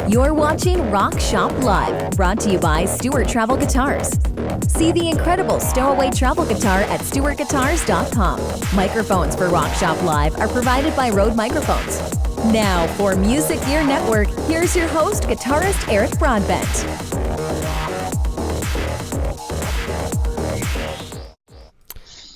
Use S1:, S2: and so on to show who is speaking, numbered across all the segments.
S1: You're watching Rock Shop Live, brought to you by Stewart Travel Guitars. See the incredible stowaway travel guitar at stewartguitars.com. Microphones for Rock Shop Live are provided by Rode Microphones. Now, for Music Gear Network, here's your host, guitarist Eric Broadbent.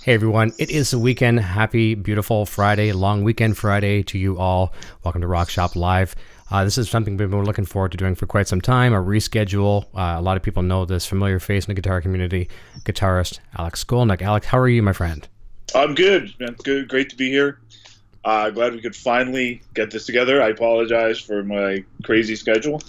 S2: Hey everyone, it is the weekend. Happy, beautiful Friday, long weekend Friday to you all. Welcome to Rock Shop Live. This is something we've been looking forward to doing for quite some time, a reschedule. A lot of people know this familiar face in the guitar community, guitarist Alex Skolnick. Alex, how are you, my friend?
S3: I'm good, man. Good, great to be here. Glad we could finally get this together. I apologize for my crazy schedule,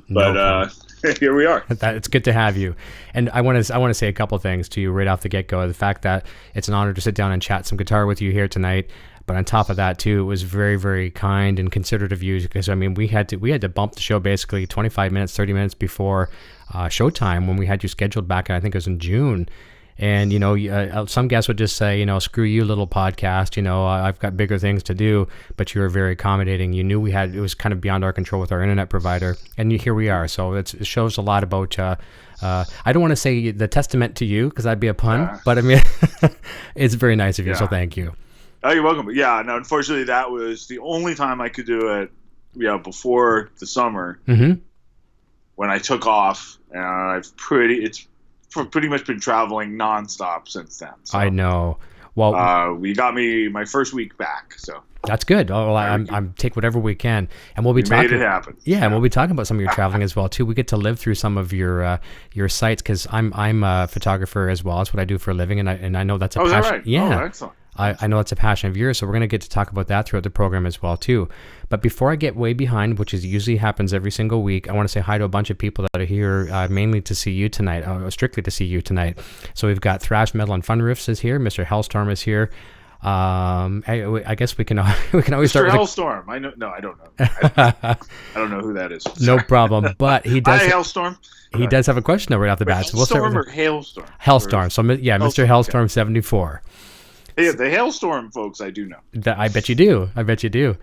S3: but here we are.
S2: It's good to have you. And I want to say a couple things to you right off the get-go. The fact that it's an honor to sit down and chat some guitar with you here tonight. But on top of that, too, it was very, very kind and considerate of you, because I mean, we had to bump the show basically 25 minutes, 30 minutes before showtime when we had you scheduled back. I think it was in June. And, you know, some guests would just say, you know, screw you, little podcast, you know, I've got bigger things to do. But you were very accommodating. You knew it was kind of beyond our control with our internet provider. And here we are. So it shows a lot about, I don't want to say the testament to you, because that'd be a pun. But I mean, it's very nice of you. So thank you.
S3: Oh, you're welcome. Yeah, no, unfortunately, that was the only time I could do it, before the summer, when I took off. And it's pretty much been traveling nonstop since then. So,
S2: I know. Well,
S3: we got me my first week back, so
S2: that's good. Oh, well, I'm take whatever we can, and we'll be
S3: made it happen.
S2: Yeah, and we'll be talking about some of your traveling as well too. We get to live through some of your sites, because I'm a photographer as well. That's what I do for a living, and I know that's a passion.
S3: Is that right?
S2: Yeah.
S3: Oh, excellent.
S2: I know it's a passion of yours, so we're going to get to talk about that throughout the program as well, too. But before I get way behind, which usually happens every single week, I want to say hi to a bunch of people that are here mainly to see you tonight, strictly to see you tonight. So we've got Thrash Metal and Fun Riffs is here. Mr. Hellstorm is here. I guess we can always start with
S3: Hellstorm. I know. No, I don't know. I don't know who that is.
S2: No problem. But he does.
S3: Hi, Hellstorm.
S2: He does have a question though right off the bat.
S3: So we'll start with Hailstorm.
S2: Hellstorm. So yeah, Mr. Hellstorm 74.
S3: Yeah, the Hailstorm folks, I do know.
S2: I bet you do.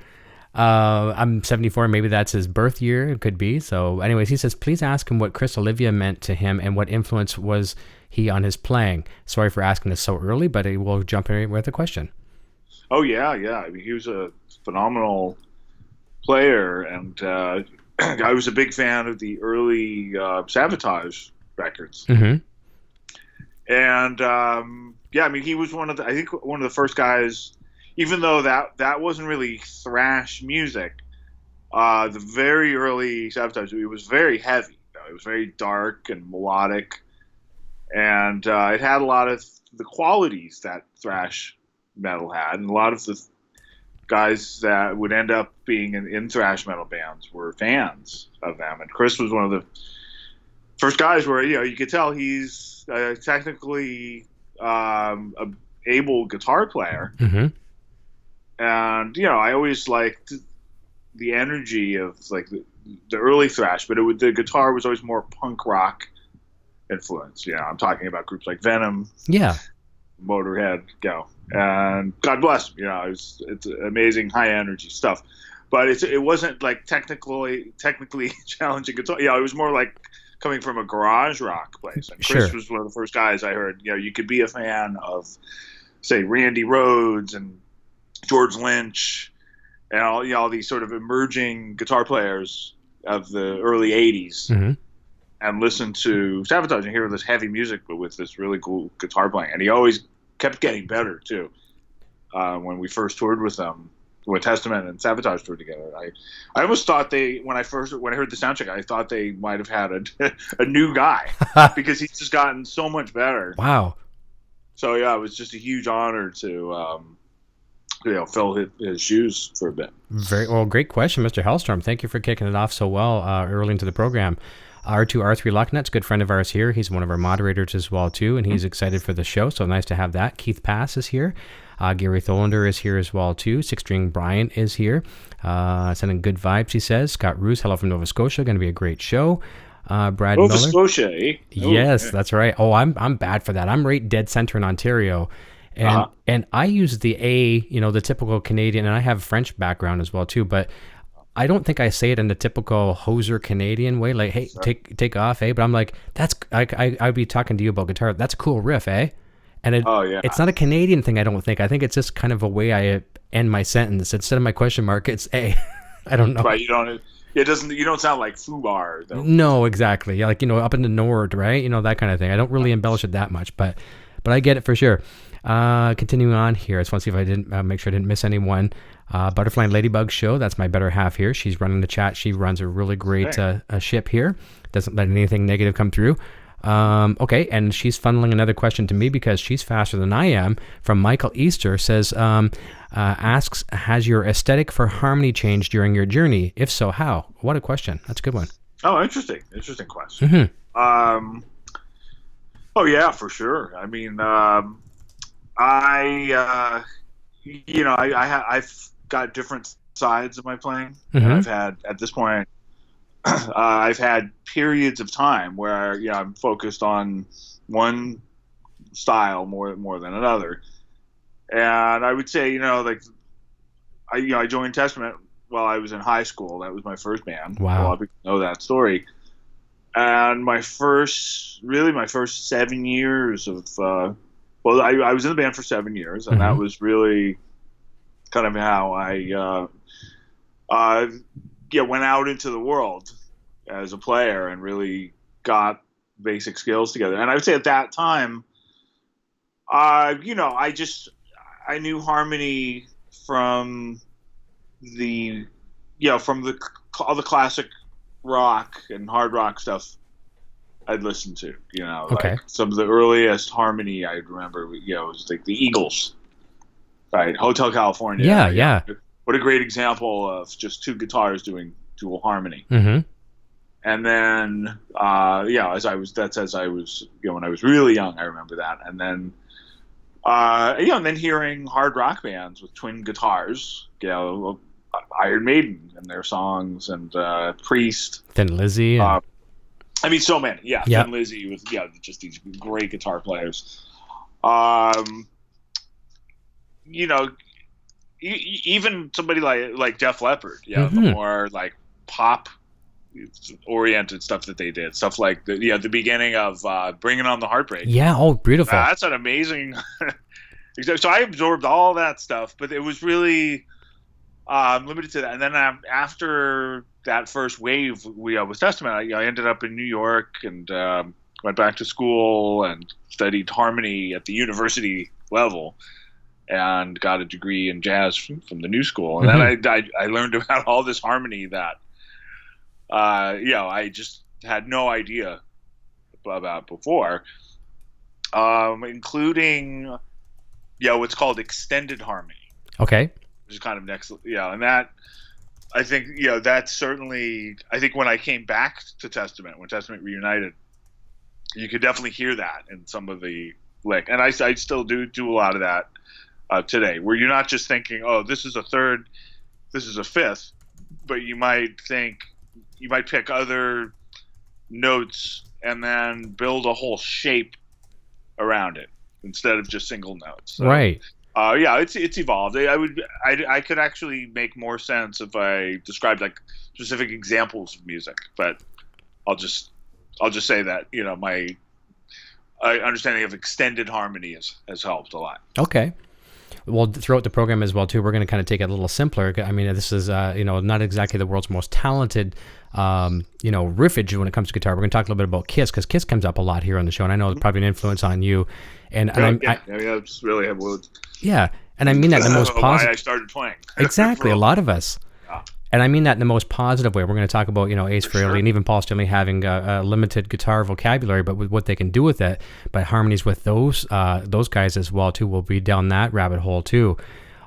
S2: I'm 74. Maybe that's his birth year. It could be. So anyways, he says, please ask him what Chris Olivia meant to him and what influence was he on his playing. Sorry for asking this so early, but we'll jump in with a question.
S3: Oh, yeah. I mean, he was a phenomenal player, and I was a big fan of the early Sabotage records.
S2: Mm-hmm.
S3: And I mean, he was one of the first guys, even though that wasn't really thrash music. The very early Sabotage, it was very heavy. It was very dark and melodic, and it had a lot of the qualities that thrash metal had, and a lot of the guys that would end up being in thrash metal bands were fans of them. And Chris was one of the first guys where you could tell he's technically a able guitar player, and I always liked the energy of like the early thrash, but the guitar was always more punk rock influence. I'm talking about groups like Venom, Motorhead, and God bless them. It's amazing high energy stuff, but it wasn't like technically challenging guitar. It was more like coming from a garage rock place. And Chris was one of the first guys I heard, you could be a fan of, say, Randy Rhoads and George Lynch and all these sort of emerging guitar players of the early 80s and listen to Sabotage and hear this heavy music, but with this really cool guitar playing. And he always kept getting better, too. When we first toured with them, when Testament and Sabotage toured together, I almost thought when I heard the sound check, I thought they might have had a new guy because he's just gotten so much better.
S2: Wow.
S3: So it was just a huge honor to fill his shoes for a bit.
S2: Very well, great question, Mr. Hellstorm. Thank you for kicking it off so well early into the program. R2R3 Lucknuts, good friend of ours here. He's one of our moderators as well too, and he's excited for the show. So nice to have that. Keith Pass is here. Gary Tholander is here as well too. Six String Brian is here. Sending good vibes, he says. Scott Roos, hello from Nova Scotia. Going to be a great show. Brad
S3: Nova
S2: Miller.
S3: Scotia, eh?
S2: Yes, that's right. Oh, I'm bad for that. I'm right dead center in Ontario. And I use the A, the typical Canadian, and I have French background as well too, but I don't think I say it in the typical hoser Canadian way, like, hey, take off, eh? But I'm like, I'd be talking to you about guitar. That's a cool riff, eh? And it's not a Canadian thing, I don't think. I think it's just kind of a way I end my sentence. Instead of my question mark, it's a. I don't know.
S3: Right, you don't sound like foobar, though.
S2: No, exactly. Yeah, like, up in the Nord, right? That kind of thing. I don't really embellish it that much, but I get it for sure. Continuing on here, I just want to see if I didn't make sure I didn't miss anyone. Butterfly and Ladybug show. That's my better half here. She's running the chat. She runs a really great ship here. Doesn't let anything negative come through. Okay, and she's funneling another question to me because she's faster than I am. From Michael Easter, says, asks, has your aesthetic for harmony changed during your journey? If so, how? What a question. That's a good one.
S3: Oh, interesting question. Mm-hmm. Oh yeah, for sure. I mean, I've got different sides of my playing.
S2: Mm-hmm.
S3: And I've had, at this point, I've had periods of time where I'm focused on one style more than another, and I would say I joined Testament while I was in high school. That was my first band.
S2: Wow.
S3: A lot of people know that story. And my first 7 years of I was in the band for 7 years, and that was really kind of how I went out into the world as a player and really got basic skills together. And I would say at that time, I knew harmony from all the classic rock and hard rock stuff I'd listened to.
S2: Okay.
S3: Like some of the earliest harmony I remember, was like the Eagles, right? Hotel California.
S2: Yeah.
S3: What a great example of just two guitars doing dual harmony.
S2: Mm-hmm.
S3: And then, as I was when I was really young, I remember that. And then, and then hearing hard rock bands with twin guitars, Iron Maiden and their songs, and Priest,
S2: Thin Lizzy.
S3: So many. Yeah. Thin Lizzy with just these great guitar players. Even somebody like Def Leppard, the more like pop oriented stuff that they did, stuff like the beginning of Bringing On the Heartbreak.
S2: Yeah, oh, beautiful.
S3: That's an amazing. So I absorbed all that stuff, but it was really limited to that. And then after that first wave, with Testament, I ended up in New York and went back to school and studied harmony at the university level, and got a degree in jazz from the New School. And then I learned about all this harmony that, I just had no idea about before, including, what's called extended harmony.
S2: Okay.
S3: Which is kind of next, and that, I think, that's certainly, I think when I came back to Testament, when Testament reunited, you could definitely hear that in some of the lick. And I still do a lot of that today, where you're not just thinking, oh, this is a third, this is a fifth, but you might pick other notes and then build a whole shape around it instead of just single notes. So,
S2: right.
S3: It's evolved. I could actually make more sense if I described like specific examples of music, but I'll just say that my understanding of extended harmony has helped a lot.
S2: Okay. Well, throughout the program as well too, we're going to kind of take it a little simpler. I mean, this is not exactly the world's most talented riffage when it comes to guitar. We're going to talk a little bit about Kiss, because Kiss comes up a lot here on the show, and I know it's probably an influence on you. And
S3: it's really have words.
S2: Yeah, and I mean that in the most positive.
S3: Why I started playing.
S2: Exactly, a lot of us.
S3: Yeah.
S2: And I mean that in the most positive way. We're going to talk about, Ace Frehley and even Paul Stanley having a limited guitar vocabulary, but with what they can do with it, but harmonies with those guys as well too. We'll be down that rabbit hole too,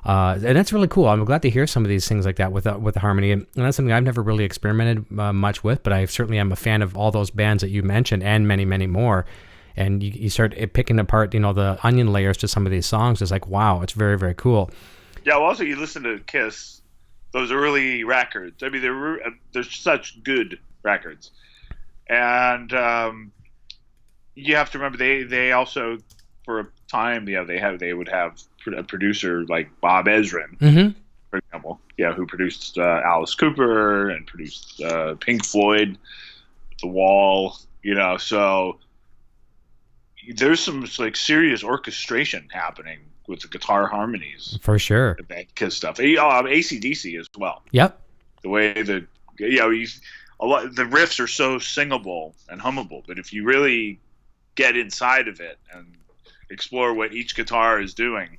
S2: and that's really cool. I'm glad to hear some of these things like that with the harmony, and that's something I've never really experimented much with, but I certainly am a fan of all those bands that you mentioned and many, many more. And you start picking apart, the onion layers to some of these songs. It's like, wow, it's very, very cool.
S3: Yeah. Well, also you listen to Kiss. Those early records, I mean, they're such good records, and you have to remember they also, for a time, they would have a producer like Bob Ezrin, for example, who produced Alice Cooper and produced Pink Floyd, The Wall. So there's some like serious orchestration happening with the guitar harmonies
S2: For sure.
S3: that kind of stuff. AC/DC as well.
S2: Yep.
S3: The way that the riffs are so singable and hummable, but if you really get inside of it and explore what each guitar is doing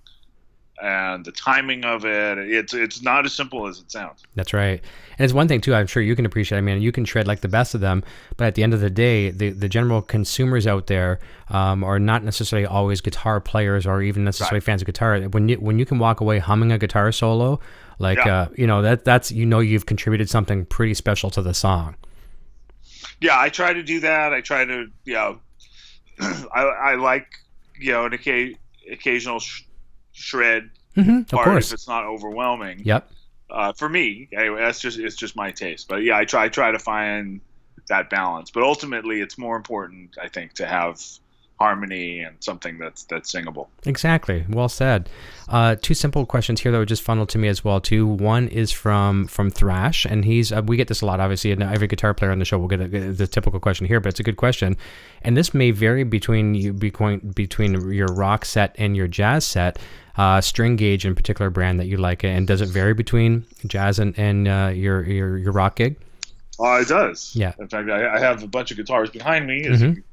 S3: and the timing of it, it's not as simple as it sounds.
S2: That's right. And it's one thing too, I'm sure you can appreciate. I mean, you can shred like the best of them, but at the end of the day, the general consumers out there are not necessarily always guitar players or even necessarily fans of guitar. When you can walk away humming a guitar solo, like that's you've contributed something pretty special to the song.
S3: Yeah, I try to do that. I try to I like an occasional shred
S2: Of
S3: part
S2: course.
S3: if it's not overwhelming.
S2: Yep.
S3: For me, anyway, it's just my taste. But yeah, I try to find that balance. But ultimately, it's more important, I think, to have harmony and something that's singable.
S2: Exactly. Well said. Two simple questions here that would just funnel to me as well too. One is from Thrash, and he's we get this a lot, obviously, and every guitar player on the show will get the typical question here, but it's a good question. And this may vary between your rock set and your jazz set. String gauge in particular brand that you like, and does it vary between jazz and your rock gig?
S3: It does.
S2: Yeah.
S3: In fact, I have a bunch of guitars behind me, as you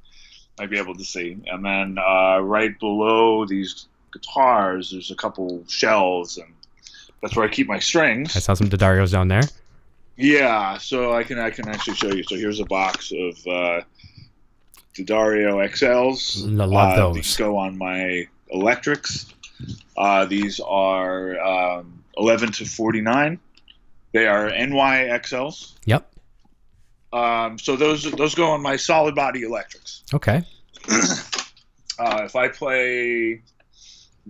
S3: might be able to see, and then right below these guitars, there's a couple shelves, and that's where I keep my strings.
S2: I saw some D'Addarios down there.
S3: Yeah, so I can actually show you. So here's a box of D'Addario XLs.
S2: I love those.
S3: These go on my electrics. These are 11 to 49. They are NY XLs.
S2: Yep.
S3: So those go on my solid body electrics.
S2: Okay.
S3: If I play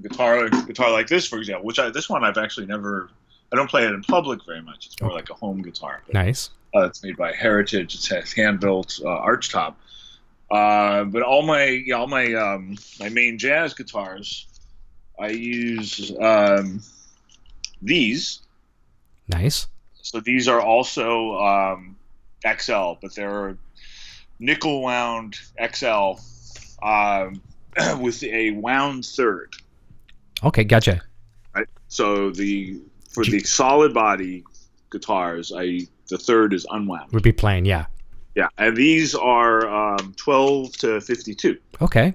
S3: guitar like this, for example, this one I've actually never. I don't play it in public very much. It's more like a home guitar.
S2: Nice.
S3: It's made by Heritage. It's hand built arch top. But all my main jazz guitars, I use these.
S2: Nice.
S3: So these are also XL, but they're nickel wound XL with a wound third.
S2: Okay, gotcha.
S3: Right. So for the solid body guitars, the third is unwound.
S2: Would be plain, yeah.
S3: Yeah, and these are 12 to 52.
S2: Okay.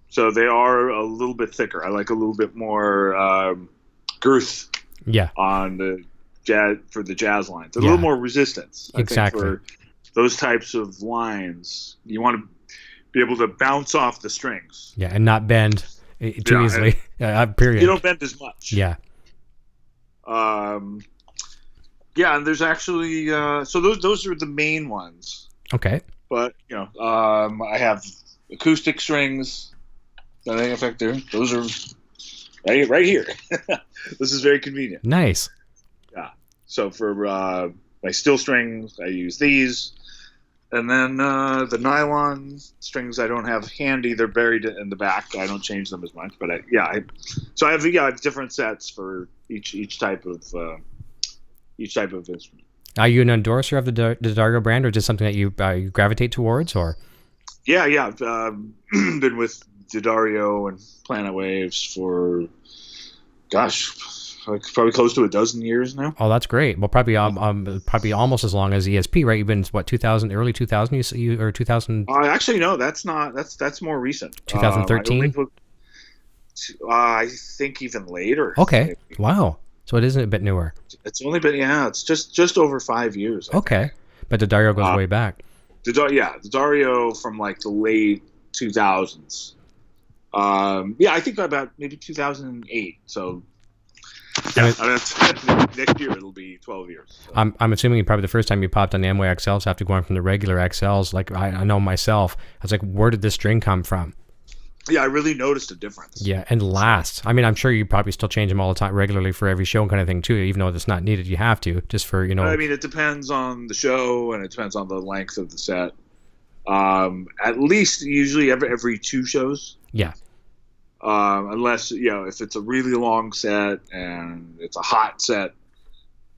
S3: So they are a little bit thicker. I like a little bit more girth.
S2: Yeah.
S3: On the jazz lines, a little more resistance.
S2: Exactly.
S3: I think for those types of lines, you want to be able to bounce off the strings.
S2: Yeah, and not bend too easily. Period.
S3: You don't bend as much.
S2: Yeah.
S3: Yeah, and there's actually so those are the main ones.
S2: Okay.
S3: But I have acoustic strings that I affect there. Those are right here. This is very convenient.
S2: Nice.
S3: Yeah. So for my steel strings, I use these, and then the nylon strings I don't have handy. They're buried in the back. I don't change them as much. But I have different sets for each type of instrument.
S2: Are you an endorser of the D'Addario brand, or just something that you gravitate towards, or?
S3: Yeah. I've been with D'Addario and Planet Waves for, probably close to a dozen years now.
S2: Oh, that's great. Well, probably almost as long as ESP, right? You've been early 2000, or 2000?
S3: Actually, no, that's not. That's more recent.
S2: 2013.
S3: I think even later.
S2: Okay. Wow. So it isn't a bit newer.
S3: It's only been it's just over 5 years.
S2: Okay, but D'Addario goes way back.
S3: D'Addario from like the late 2000s. I think about maybe 2008. So next year it'll be 12 years. So.
S2: I'm assuming probably the first time you popped on the MY XLs after going from the regular XLs, like I know myself, I was like, where did this string come from?
S3: Yeah, I really noticed a difference.
S2: Yeah, and last. I mean, I'm sure you probably still change them all the time, regularly for every show kind of thing too, even though it's not needed. You have to, just for, I
S3: mean, it depends on the show, and it depends on the length of the set. At least usually every 2 shows.
S2: Yeah.
S3: Unless, if it's a really long set and it's a hot set,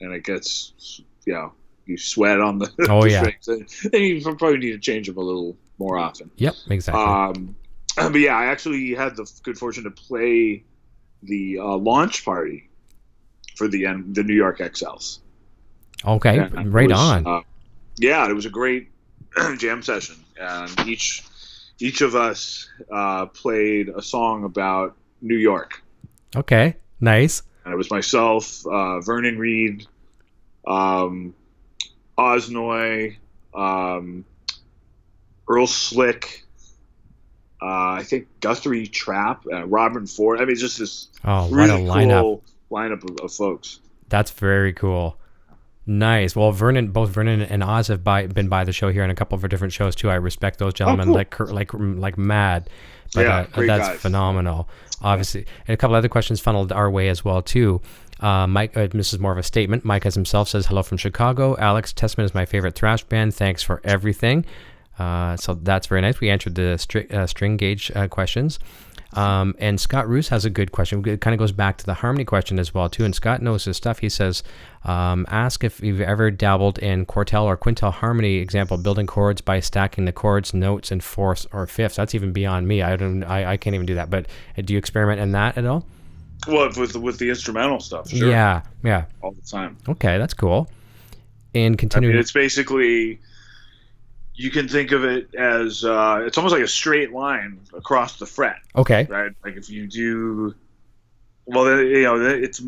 S3: and it gets, you sweat on the,
S2: Oh,
S3: the
S2: yeah.
S3: strings. And you probably need to change them a little more often.
S2: Yep, exactly.
S3: But yeah, I actually had the good fortune to play the launch party for the New York XLs.
S2: Okay,
S3: And
S2: right
S3: it was,
S2: on.
S3: Yeah, it was a great jam session, and each of us played a song about New York.
S2: Okay, nice.
S3: And it was myself, Vernon Reid, Osnoy, Earl Slick, I think Guthrie Trapp, Robin Ford. I mean, just this really cool lineup of folks.
S2: That's very cool. Nice. Well, both Vernon and Oz have been by the show here in a couple of different shows too. I respect those gentlemen like mad. But
S3: Yeah, great
S2: that's
S3: guys.
S2: phenomenal. Obviously, and a couple other questions funneled our way as well too. Mike, this is more of a statement. Mike as himself says, "Hello from Chicago. Alex, Testament is my favorite thrash band. Thanks for everything." So that's very nice. We answered the string gauge questions. And Scott Roos has a good question. It kind of goes back to the harmony question as well too. And Scott knows his stuff. He says, ask if you've ever dabbled in quartel or quintel harmony. Example, building chords by stacking the chords, notes, in fourths or fifths. That's even beyond me. I can't even do that. But do you experiment in that at all?
S3: Well, with the instrumental stuff, sure.
S2: Yeah,
S3: all the time.
S2: Okay, that's cool. And continuing,
S3: it's basically, you can think of it as it's almost like a straight line across the fret.
S2: Okay.
S3: Right. Like if you do, well, it's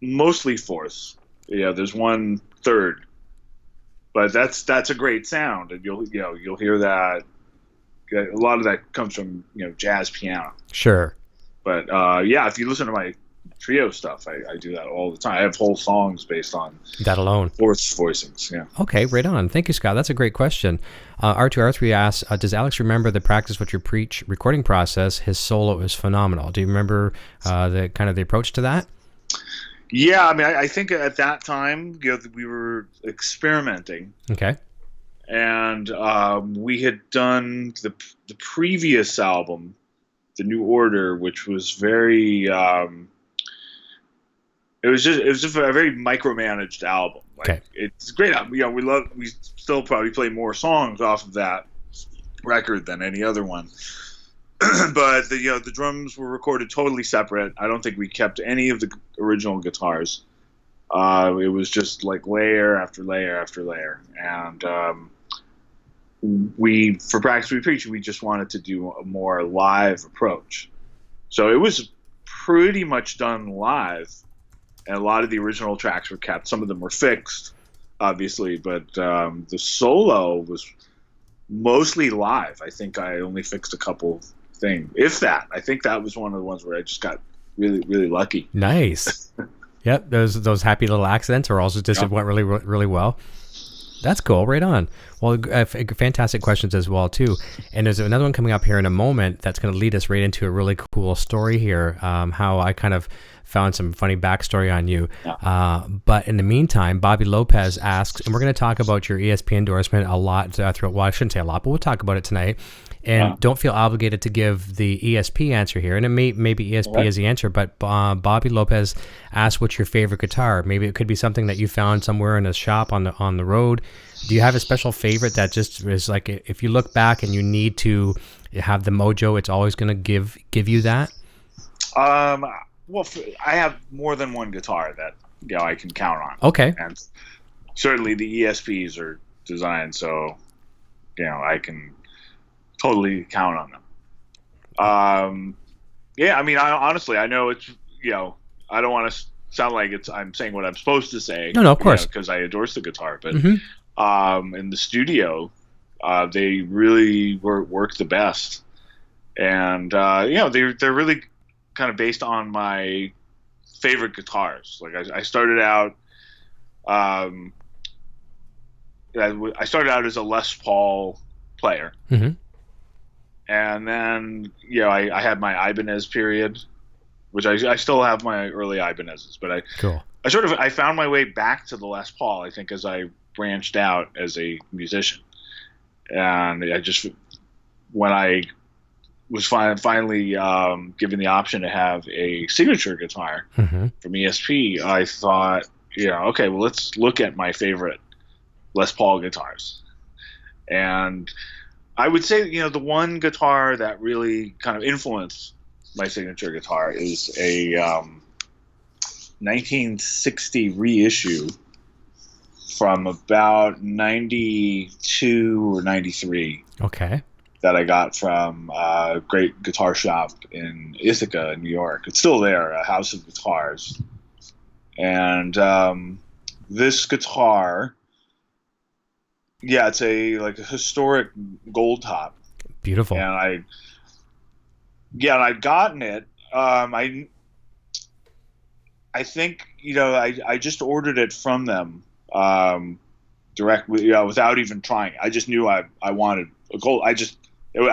S3: mostly fourths. Yeah, there's 1/3, but that's a great sound, and you'll hear that. A lot of that comes from jazz piano.
S2: Sure.
S3: But if you listen to my trio stuff, I do that all the time. I have whole songs based on
S2: that alone.
S3: Fourths voicings. Yeah.
S2: Okay, right on. Thank you, Scott. That's a great question. R2R3 asks, does Alex remember the Practice What You Preach recording process? His solo is phenomenal. Do you remember the approach to that?
S3: Yeah, I mean, I think at that time, we were experimenting.
S2: Okay.
S3: And we had done the previous album, The New Order, which was very it was just a very micromanaged album. Like,
S2: okay.
S3: It's a great album. We still probably play more songs off of that record than any other one. But the drums were recorded totally separate. I don't think we kept any of the original guitars. It was just like layer after layer after layer. And for Practice We Preach, we just wanted to do a more live approach. So it was pretty much done live. And a lot of the original tracks were kept. Some of them were fixed, obviously, but the solo was mostly live. I think I only fixed a couple things, if that. I think that was one of the ones where I just got really, really lucky.
S2: Nice. Yep, those happy little accidents, or also just it went really, really well. That's cool. Right on. Well, fantastic questions as well too. And there's another one coming up here in a moment that's going to lead us right into a really cool story here. How I kind of found some funny backstory on you. Yeah. But in the meantime, Bobby Lopez asks, and we're going to talk about your ESP endorsement a lot throughout. Well, I shouldn't say a lot, but we'll talk about it tonight. And don't feel obligated to give the ESP answer here. And it maybe ESP is the answer, but Bobby Lopez asked, what's your favorite guitar? Maybe it could be something that you found somewhere in a shop on the road. Do you have a special favorite that just is like, if you look back and you need to have the mojo, it's always going to give you that?
S3: Well, I have more than one guitar that I can count on.
S2: Okay.
S3: And certainly the ESPs are designed so I can totally count on them. I mean, honestly, I know it's I don't want to sound like I'm saying what I'm supposed to say.
S2: No, of course,
S3: because I endorse the guitar, but in the studio, they really work the best, and they're really kind of based on my favorite guitars. Like I started out, I started out as a Les Paul player, and then I had my Ibanez period, which I still have my early Ibanezes, but I found my way back to the Les Paul, I think, as I branched out as a musician, and when I was finally given the option to have a signature guitar from ESP, I thought okay, well, let's look at my favorite Les Paul guitars. And I would say, the one guitar that really kind of influenced my signature guitar is a 1960 reissue from about 92 or 93.
S2: Okay.
S3: That I got from a great guitar shop in Ithaca, New York. It's still there, a house of guitars. And this guitar, it's a historic gold top.
S2: Beautiful.
S3: And I'd gotten it. I think I just ordered it from them directly, without even trying. I just knew I wanted a gold. I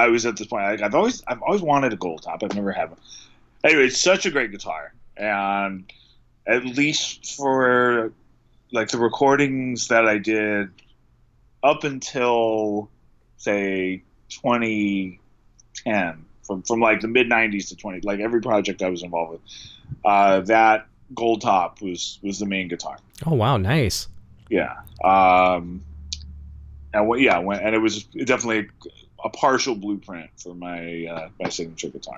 S3: was at this point. I've always wanted a gold top. I've never had one. Anyway, it's such a great guitar, and at least for the recordings that I did up until say 2010, from the mid 90s to 20, every project I was involved with, that gold top was the main guitar.
S2: Oh wow, nice.
S3: Yeah. And it was definitely a partial blueprint for my my signature guitar,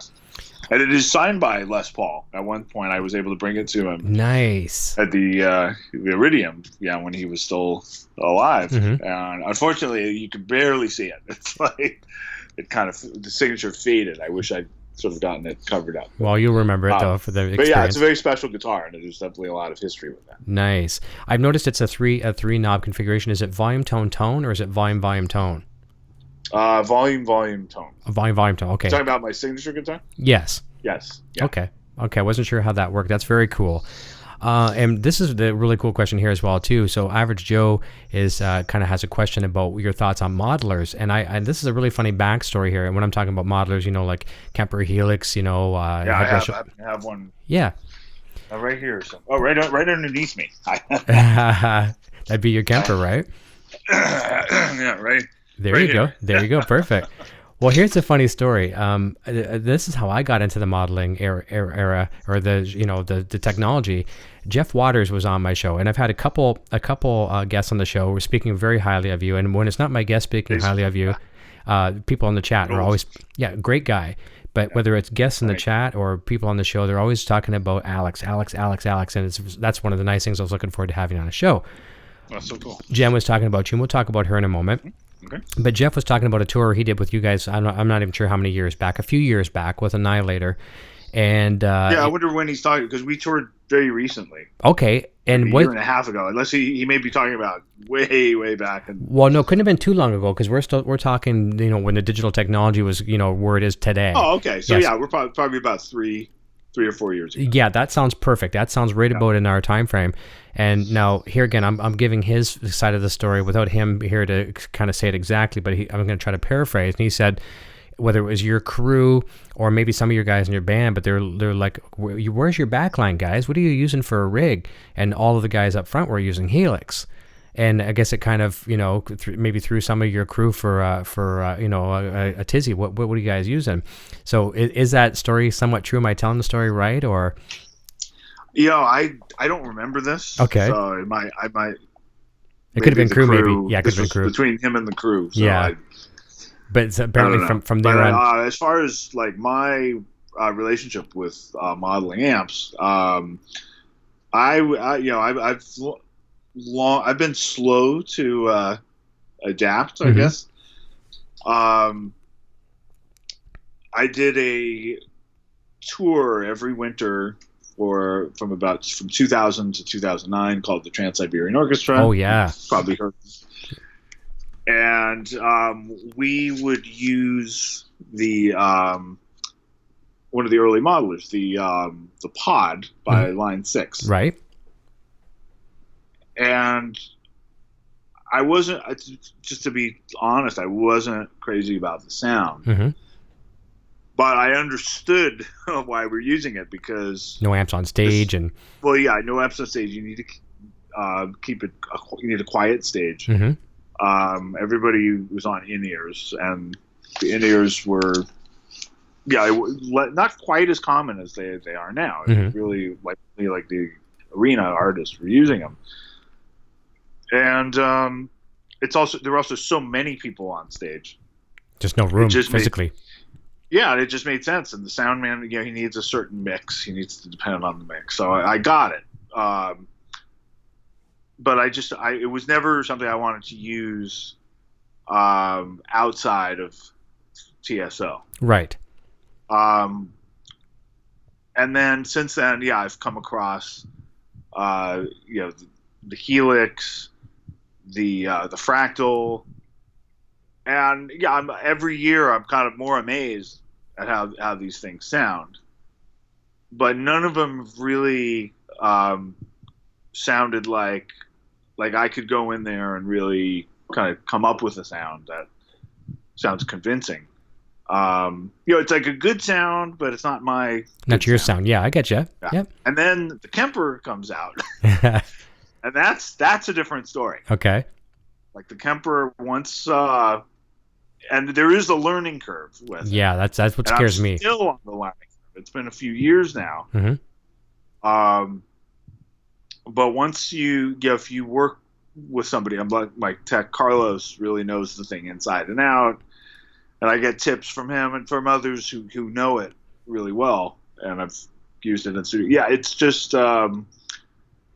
S3: and it is signed by Les Paul. At one point, I was able to bring it to him.
S2: Nice.
S3: At the Iridium, when he was still alive.
S2: Mm-hmm.
S3: And unfortunately, you could barely see it. It's it kind of, the signature faded. I wish I'd sort of gotten it covered up.
S2: Well, you'll remember it though for the experience.
S3: But it's a very special guitar, and there's definitely a lot of history with that.
S2: Nice. I've noticed it's a three knob configuration. Is it volume tone tone, or is it volume tone?
S3: Volume tone.
S2: Volume tone. Okay.
S3: Talking about my signature guitar?
S2: Yes.
S3: Yes.
S2: Yeah. Okay. I wasn't sure how that worked. That's very cool. And this is the really cool question here as well too. So Average Joe is kind of has a question about your thoughts on modelers, and this is a really funny backstory here. And when I'm talking about modelers, like Kemper Helix, I
S3: have one.
S2: Yeah.
S3: Right here. Right underneath me.
S2: That'd be your Kemper, right?
S3: Yeah. Right.
S2: There you go. There you go. Perfect. Well, here's a funny story. This is how I got into the modeling era, or the technology. Jeff Waters was on my show, and I've had a couple guests on the show. We're speaking very highly of you, and when it's not my guest speaking highly of you, people on the chat are always, great guy. But whether it's guests in the chat or people on the show, they're always talking about Alex, and that's one of the nice things I was looking forward to having on a show.
S3: That's so cool.
S2: Jen was talking about you, and we'll talk about her in a moment.
S3: Okay.
S2: But Jeff was talking about a tour he did with you guys. I'm not even sure how many years back. A few years back with Annihilator, and
S3: I wonder when he's talking, because we toured very recently.
S2: Okay, and
S3: a year and a half ago. Unless he may be talking about way back.
S2: Well, no, couldn't have been too long ago, because we're talking when the digital technology was where it is today.
S3: Oh, okay. So
S2: yes.
S3: We're probably about three or 4 years ago.
S2: Yeah, that sounds perfect. That sounds right about in our time frame. And now here again, I'm giving his side of the story without him here to kind of say it exactly, but I'm going to try to paraphrase. And he said, whether it was your crew or maybe some of your guys in your band, but they're like, where's your backline, guys? What are you using for a rig? And all of the guys up front were using Helix. And I guess it kind of, maybe threw some of your crew for a tizzy. What are you guys using? So is that story somewhat true? Am I telling the story right, or?
S3: I don't remember this.
S2: Okay.
S3: So I might.
S2: It could have been crew, maybe. Yeah, it could have been crew.
S3: Between him and the crew. So
S2: yeah. But it's apparently from there on.
S3: As far as my relationship with modeling amps, I've been slow to adapt, I guess. I did a tour every winter from 2000 to 2009 called the Trans-Siberian Orchestra.
S2: Oh yeah,
S3: probably heard. And we would use the one of the early modelers, the Pod by Line 6.
S2: Right.
S3: And I wasn't, just to be honest, I wasn't crazy about the sound. But I understood why we're using it, because
S2: no amps on stage no
S3: amps on stage. You need to keep it. You need a quiet stage. Everybody was on in-ears, and the in-ears were, not quite as common as they are now. It was really like arena artists were using them. And there are also so many people on stage.
S2: Just no room physically.
S3: It just made sense. And the sound man, he needs a certain mix. He needs to depend on the mix. So I got it. But it was never something I wanted to use outside of TSO.
S2: Right.
S3: And then since then, I've come across, the helix, the fractal, and every year I'm kind of more amazed at how these things sound. But none of them really sounded like I could go in there and really kind of come up with a sound that sounds convincing. It's like a good sound, but it's not my
S2: your sound. Yeah, I get you.
S3: Yeah.
S2: Yep.
S3: And then the Kemper comes out, and that's a different story.
S2: Okay.
S3: Like the Kemper once, and there is a learning curve with it.
S2: Yeah, that's what scares me.
S3: Still on the learning curve. It's been a few years now.
S2: Mm-hmm.
S3: But once if you work with somebody, I'm like my tech Carlos really knows the thing inside and out. And I get tips from him and from others who know it really well. And I've used it in studio. Yeah, it's just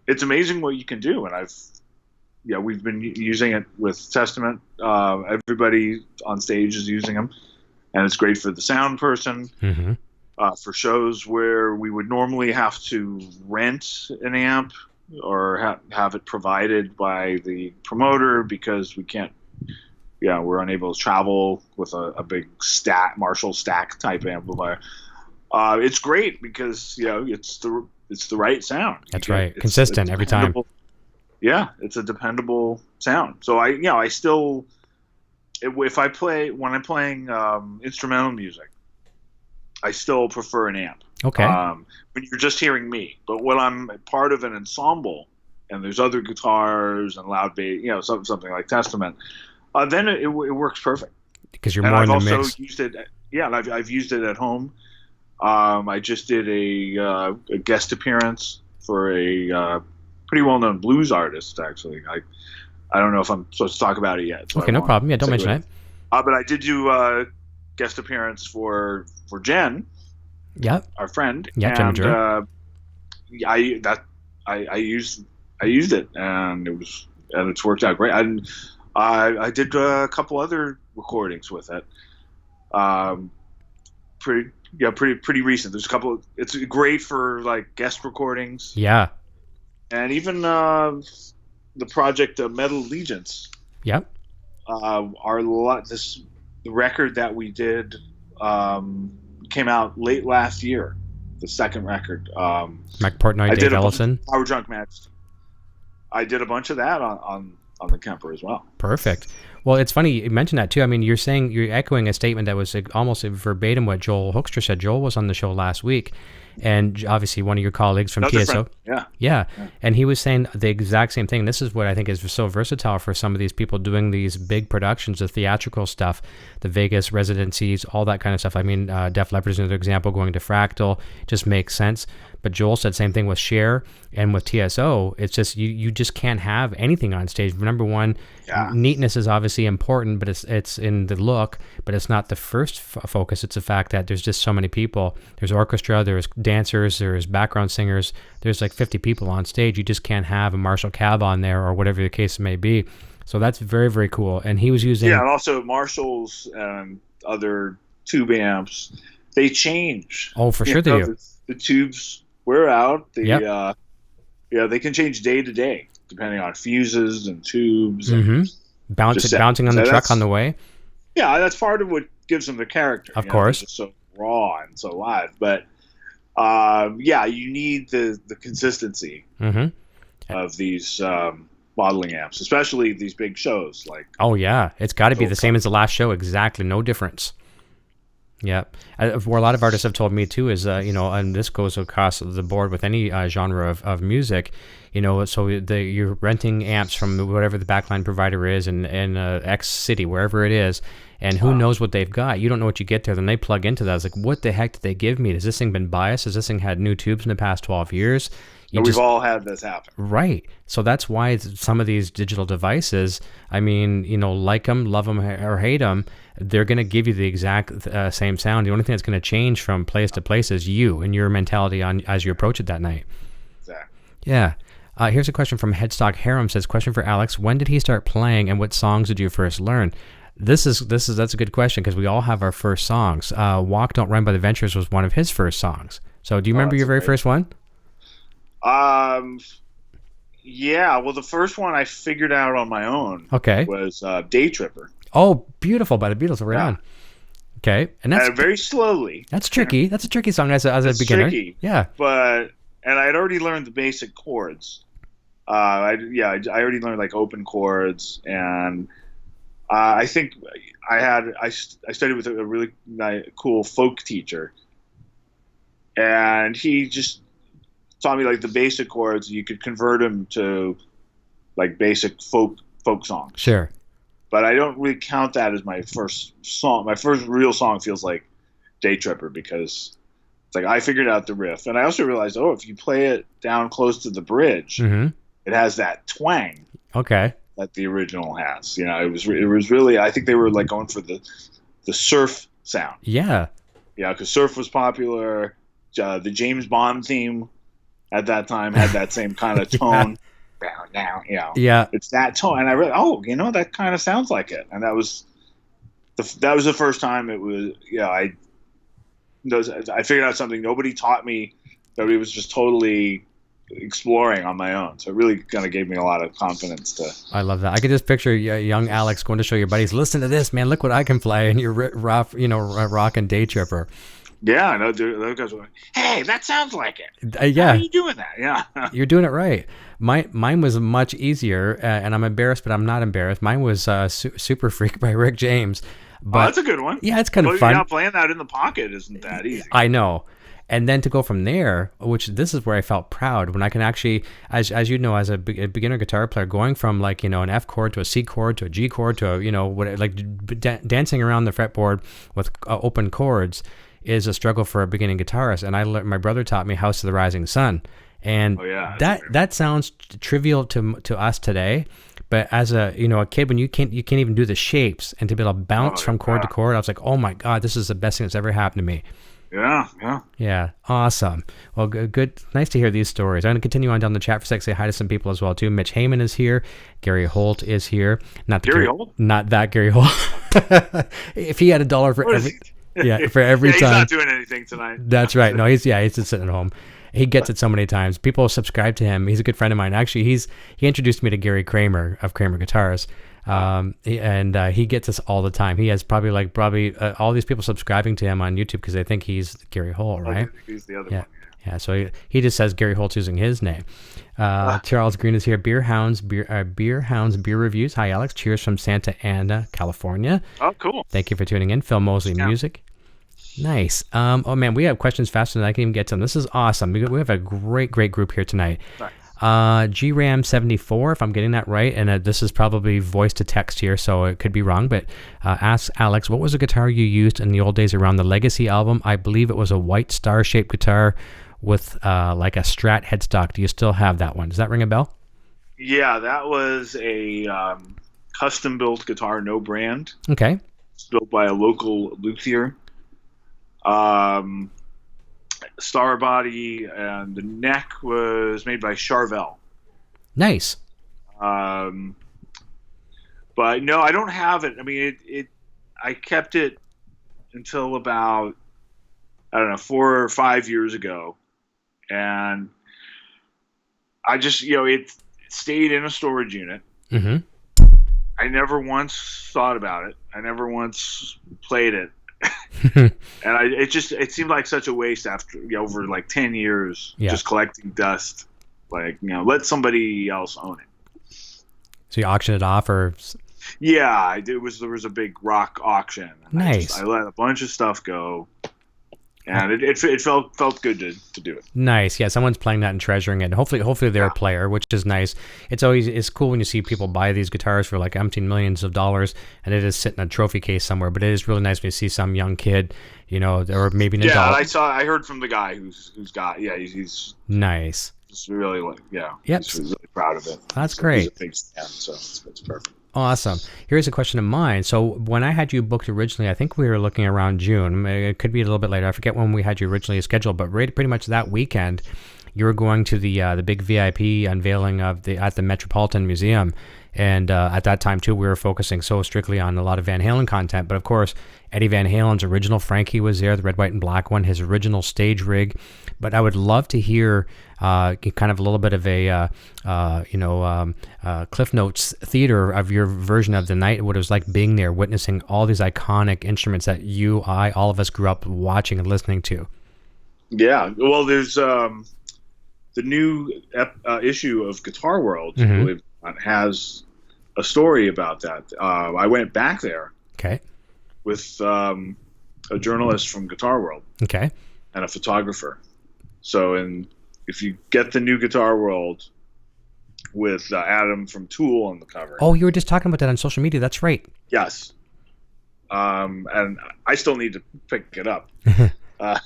S3: it's amazing what you can do. And we've been using it with Testament. Everybody on stage is using them, and it's great for the sound person.
S2: Mm-hmm.
S3: For shows where we would normally have to rent an amp or have it provided by the promoter because we can't. We're unable to travel with a big Marshall stack type amplifier. It's great because it's the right sound.
S2: That's right, consistent every time.
S3: Yeah, it's a dependable sound. So I still, when I'm playing instrumental music, I still prefer an amp.
S2: Okay.
S3: When you're just hearing me, but when I'm part of an ensemble and there's other guitars and loud bass, something like Testament. Then it works perfect
S2: because you're more in the mix.
S3: I've also used it. And I've used it at home. I just did a guest appearance for a pretty well-known blues artist. Actually, I don't know if I'm supposed to talk about it yet. So
S2: okay, no problem. Yeah, don't mention it.
S3: But I did do a guest appearance for Jen.
S2: Yeah.
S3: Our friend.
S2: Yeah, Jen Madura.
S3: I used it, and it's worked out great. I did a couple other recordings with it. Pretty recent. There's a couple. It's great for like guest recordings.
S2: Yeah.
S3: And even the project Metal Allegiance.
S2: Yep.
S3: The record that we did came out late last year. The second record.
S2: McPortnoy, Dave Ellison.
S3: Power Drunk Majesty. I did a bunch of that on the Kemper as well.
S2: Perfect. Well, it's funny you mentioned that too. I mean, you're echoing a statement that was almost verbatim what Joel Hoekstra said. Joel was on the show last week, and obviously one of your colleagues from TSO. Yeah. And he was saying the exact same thing. This is what I think is so versatile for some of these people doing these big productions, the theatrical stuff, the Vegas residencies, all that kind of stuff. I mean, Def Leppard is another example, going to Fractal, just makes sense. But Joel said same thing with Cher and with TSO. It's just you just can't have anything on stage. Number one, neatness is obviously important, but it's in the look, but it's not the first focus. It's the fact that there's just so many people. There's orchestra, there's dancers, there's background singers. There's like 50 people on stage. You just can't have a Marshall cab on there or whatever the case may be. So that's very, very cool. And he was using...
S3: Yeah, and also Marshalls and other tube amps, they change.
S2: Oh, for sure they do.
S3: The tubes wear out. They can change day to day depending on fuses and tubes.
S2: And bouncing on the truck on the way.
S3: Yeah, that's part of what gives them their character.
S2: Of course.
S3: They're just so raw and so live. But you need the consistency of these modeling amps, especially these big shows.
S2: Oh yeah, it's got to be the same as the last show. Exactly, no difference. Yeah, where a lot of artists have told me too is, and this goes across the board with any genre of music, so you're renting amps from whatever the backline provider is in X city, wherever it is, and who knows what they've got. You don't know what you get there. Then they plug into that. It's like, what the heck did they give me? Has this thing been biased? Has this thing had new tubes in the past 12 years?
S3: we've all had this happen.
S2: Right. So that's why some of these digital devices, I mean, like them, love them, or hate them, they're going to give you the exact same sound. The only thing that's going to change from place to place is you and your mentality as you approach it that night.
S3: Exactly.
S2: Yeah. Here's a question from Headstock Harem. Says, question for Alex: when did he start playing, and what songs did you first learn? That's a good question, because we all have our first songs. "Walk Don't Run" by the Ventures was one of his first songs. So do you remember your very first one?
S3: Yeah. Well, the first one I figured out on my own.
S2: Okay.
S3: Was Day Tripper.
S2: Oh, beautiful, by the Beatles. Right on. Okay, and that's
S3: very slowly.
S2: That's tricky. That's a tricky song as a beginner.
S3: Tricky.
S2: Yeah.
S3: And I had already learned the basic chords. I already learned like open chords, and I think I studied with a really cool folk teacher, and he just taught me like the basic chords. You could convert them to like basic folk songs.
S2: Sure.
S3: But I don't really count that as my first song. My first real song feels like Day Tripper, because it's like I figured out the riff, and I also realized, if you play it down close to the bridge, it has that twang.
S2: Okay. That
S3: the original has. It was really. I think they were like going for the surf sound.
S2: Yeah.
S3: Yeah, because surf was popular. The James Bond theme at that time had that same kind of tone. Now,
S2: yeah,
S3: it's that tone, and I realized, that kind of sounds like it, and that was the first time it was. I figured out something nobody taught me. Nobody was just totally exploring on my own. So it really kind of gave me a lot of confidence to. I
S2: love that. I could just picture young Alex going to show your buddies, "Listen to this, man! Look what I can play!" And you're rocking Day Tripper.
S3: Yeah, I know. Those guys were like, "Hey, that sounds like it."
S2: Yeah.
S3: How are you doing that? Yeah.
S2: You're doing it right. Mine was much easier, and I'm embarrassed, but I'm not embarrassed. Mine was Super Freak by Rick James. But,
S3: that's a good one.
S2: Yeah, it's kind of fun.
S3: You're not playing that in the pocket isn't that easy.
S2: I know. And then to go from there, which this is where I felt proud, when I can actually, as you know, as a beginner guitar player, going from like, an F chord to a C chord to a G chord to dancing around the fretboard with open chords is a struggle for a beginning guitarist. And my brother taught me House of the Rising Sun. And that sounds trivial to us today, but as a kid, when you can't even do the shapes, and to be able to bounce from chord to chord, I was like, oh my God, this is the best thing that's ever happened to me. Yeah, awesome. Well, good. Nice to hear these stories. I'm going to continue on down the chat for a sec, say hi to some people as well too. Mitch Heyman is here. Gary Holt is here. Not
S3: Holt?
S2: Not that Gary Holt. If he had $1 for every. Yeah, for every time.
S3: He's not doing anything tonight.
S2: That's right. No, he's just sitting at home. He gets it so many times. People subscribe to him. He's a good friend of mine. Actually, he introduced me to Gary Kramer of Kramer Guitars, and he gets us all the time. He has probably all these people subscribing to him on YouTube because they think he's Gary Holt, right?
S3: He's the other
S2: one.
S3: Yeah.
S2: Yeah, so he just says Gary Holt's using his name. Charles Green is here. Beer Hounds Beer Reviews. Hi, Alex. Cheers from Santa Ana, California.
S3: Oh, cool.
S2: Thank you for tuning in. Phil Mosley Music. Nice. Oh man, we have questions faster than I can even get to them. This is awesome. We have a great group here tonight.
S3: Nice.
S2: GRAM74, if I'm getting that right, and this is probably voice to text here, so it could be wrong, but ask Alex, what was the guitar you used in the old days around the Legacy album? I believe it was a white star-shaped guitar with like a Strat headstock. Do you still have that one? Does that ring a bell?
S3: Yeah, that was a custom-built guitar, no brand.
S2: Okay.
S3: It's built by a local luthier. Star body, and the neck was made by Charvel.
S2: Nice.
S3: But no, I don't have it. I mean, I kept it until about, 4 or 5 years ago, and I just, it stayed in a storage unit.
S2: Mm-hmm.
S3: I never once thought about it. I never once played it. And it seemed like such a waste after over like 10 years just collecting dust. Like, let somebody else own it.
S2: So you auction it off, or?
S3: Yeah, there was a big rock auction.
S2: Nice.
S3: I let a bunch of stuff go, And it felt good to do it.
S2: Nice. Yeah, someone's playing that and treasuring it. And hopefully they're a player, which is nice. It's cool when you see people buy these guitars for like empty millions of dollars and it is sitting in a trophy case somewhere. But it is really nice when you see some young kid, or maybe an adult.
S3: I heard from the guy who's got he's
S2: nice.
S3: Just really
S2: Yep.
S3: He's really proud of it.
S2: That's great.
S3: He's a big fan, so it's perfect.
S2: Awesome. Here's a question of mine. So when I had you booked originally, I think we were looking around June. It could be a little bit later. I forget when we had you originally scheduled, but pretty much that weekend, you were going to the big VIP unveiling at the Metropolitan Museum. And at that time, too, we were focusing so strictly on a lot of Van Halen content. But, of course, Eddie Van Halen's original Frankie was there, the red, white, and black one, his original stage rig. But I would love to hear kind of a little bit of a, Cliff Notes theater of your version of the night, what it was like being there, witnessing all these iconic instruments that all of us grew up watching and listening to.
S3: Yeah. Well, there's the new issue of Guitar World, believe it or not, has a story about that. I went back there.
S2: Okay.
S3: With a journalist from Guitar World.
S2: Okay.
S3: And a photographer. So, if you get the new Guitar World with Adam from Tool on the cover.
S2: Oh, you were just talking about that on social media. That's right.
S3: Yes. And I still need to pick it up. But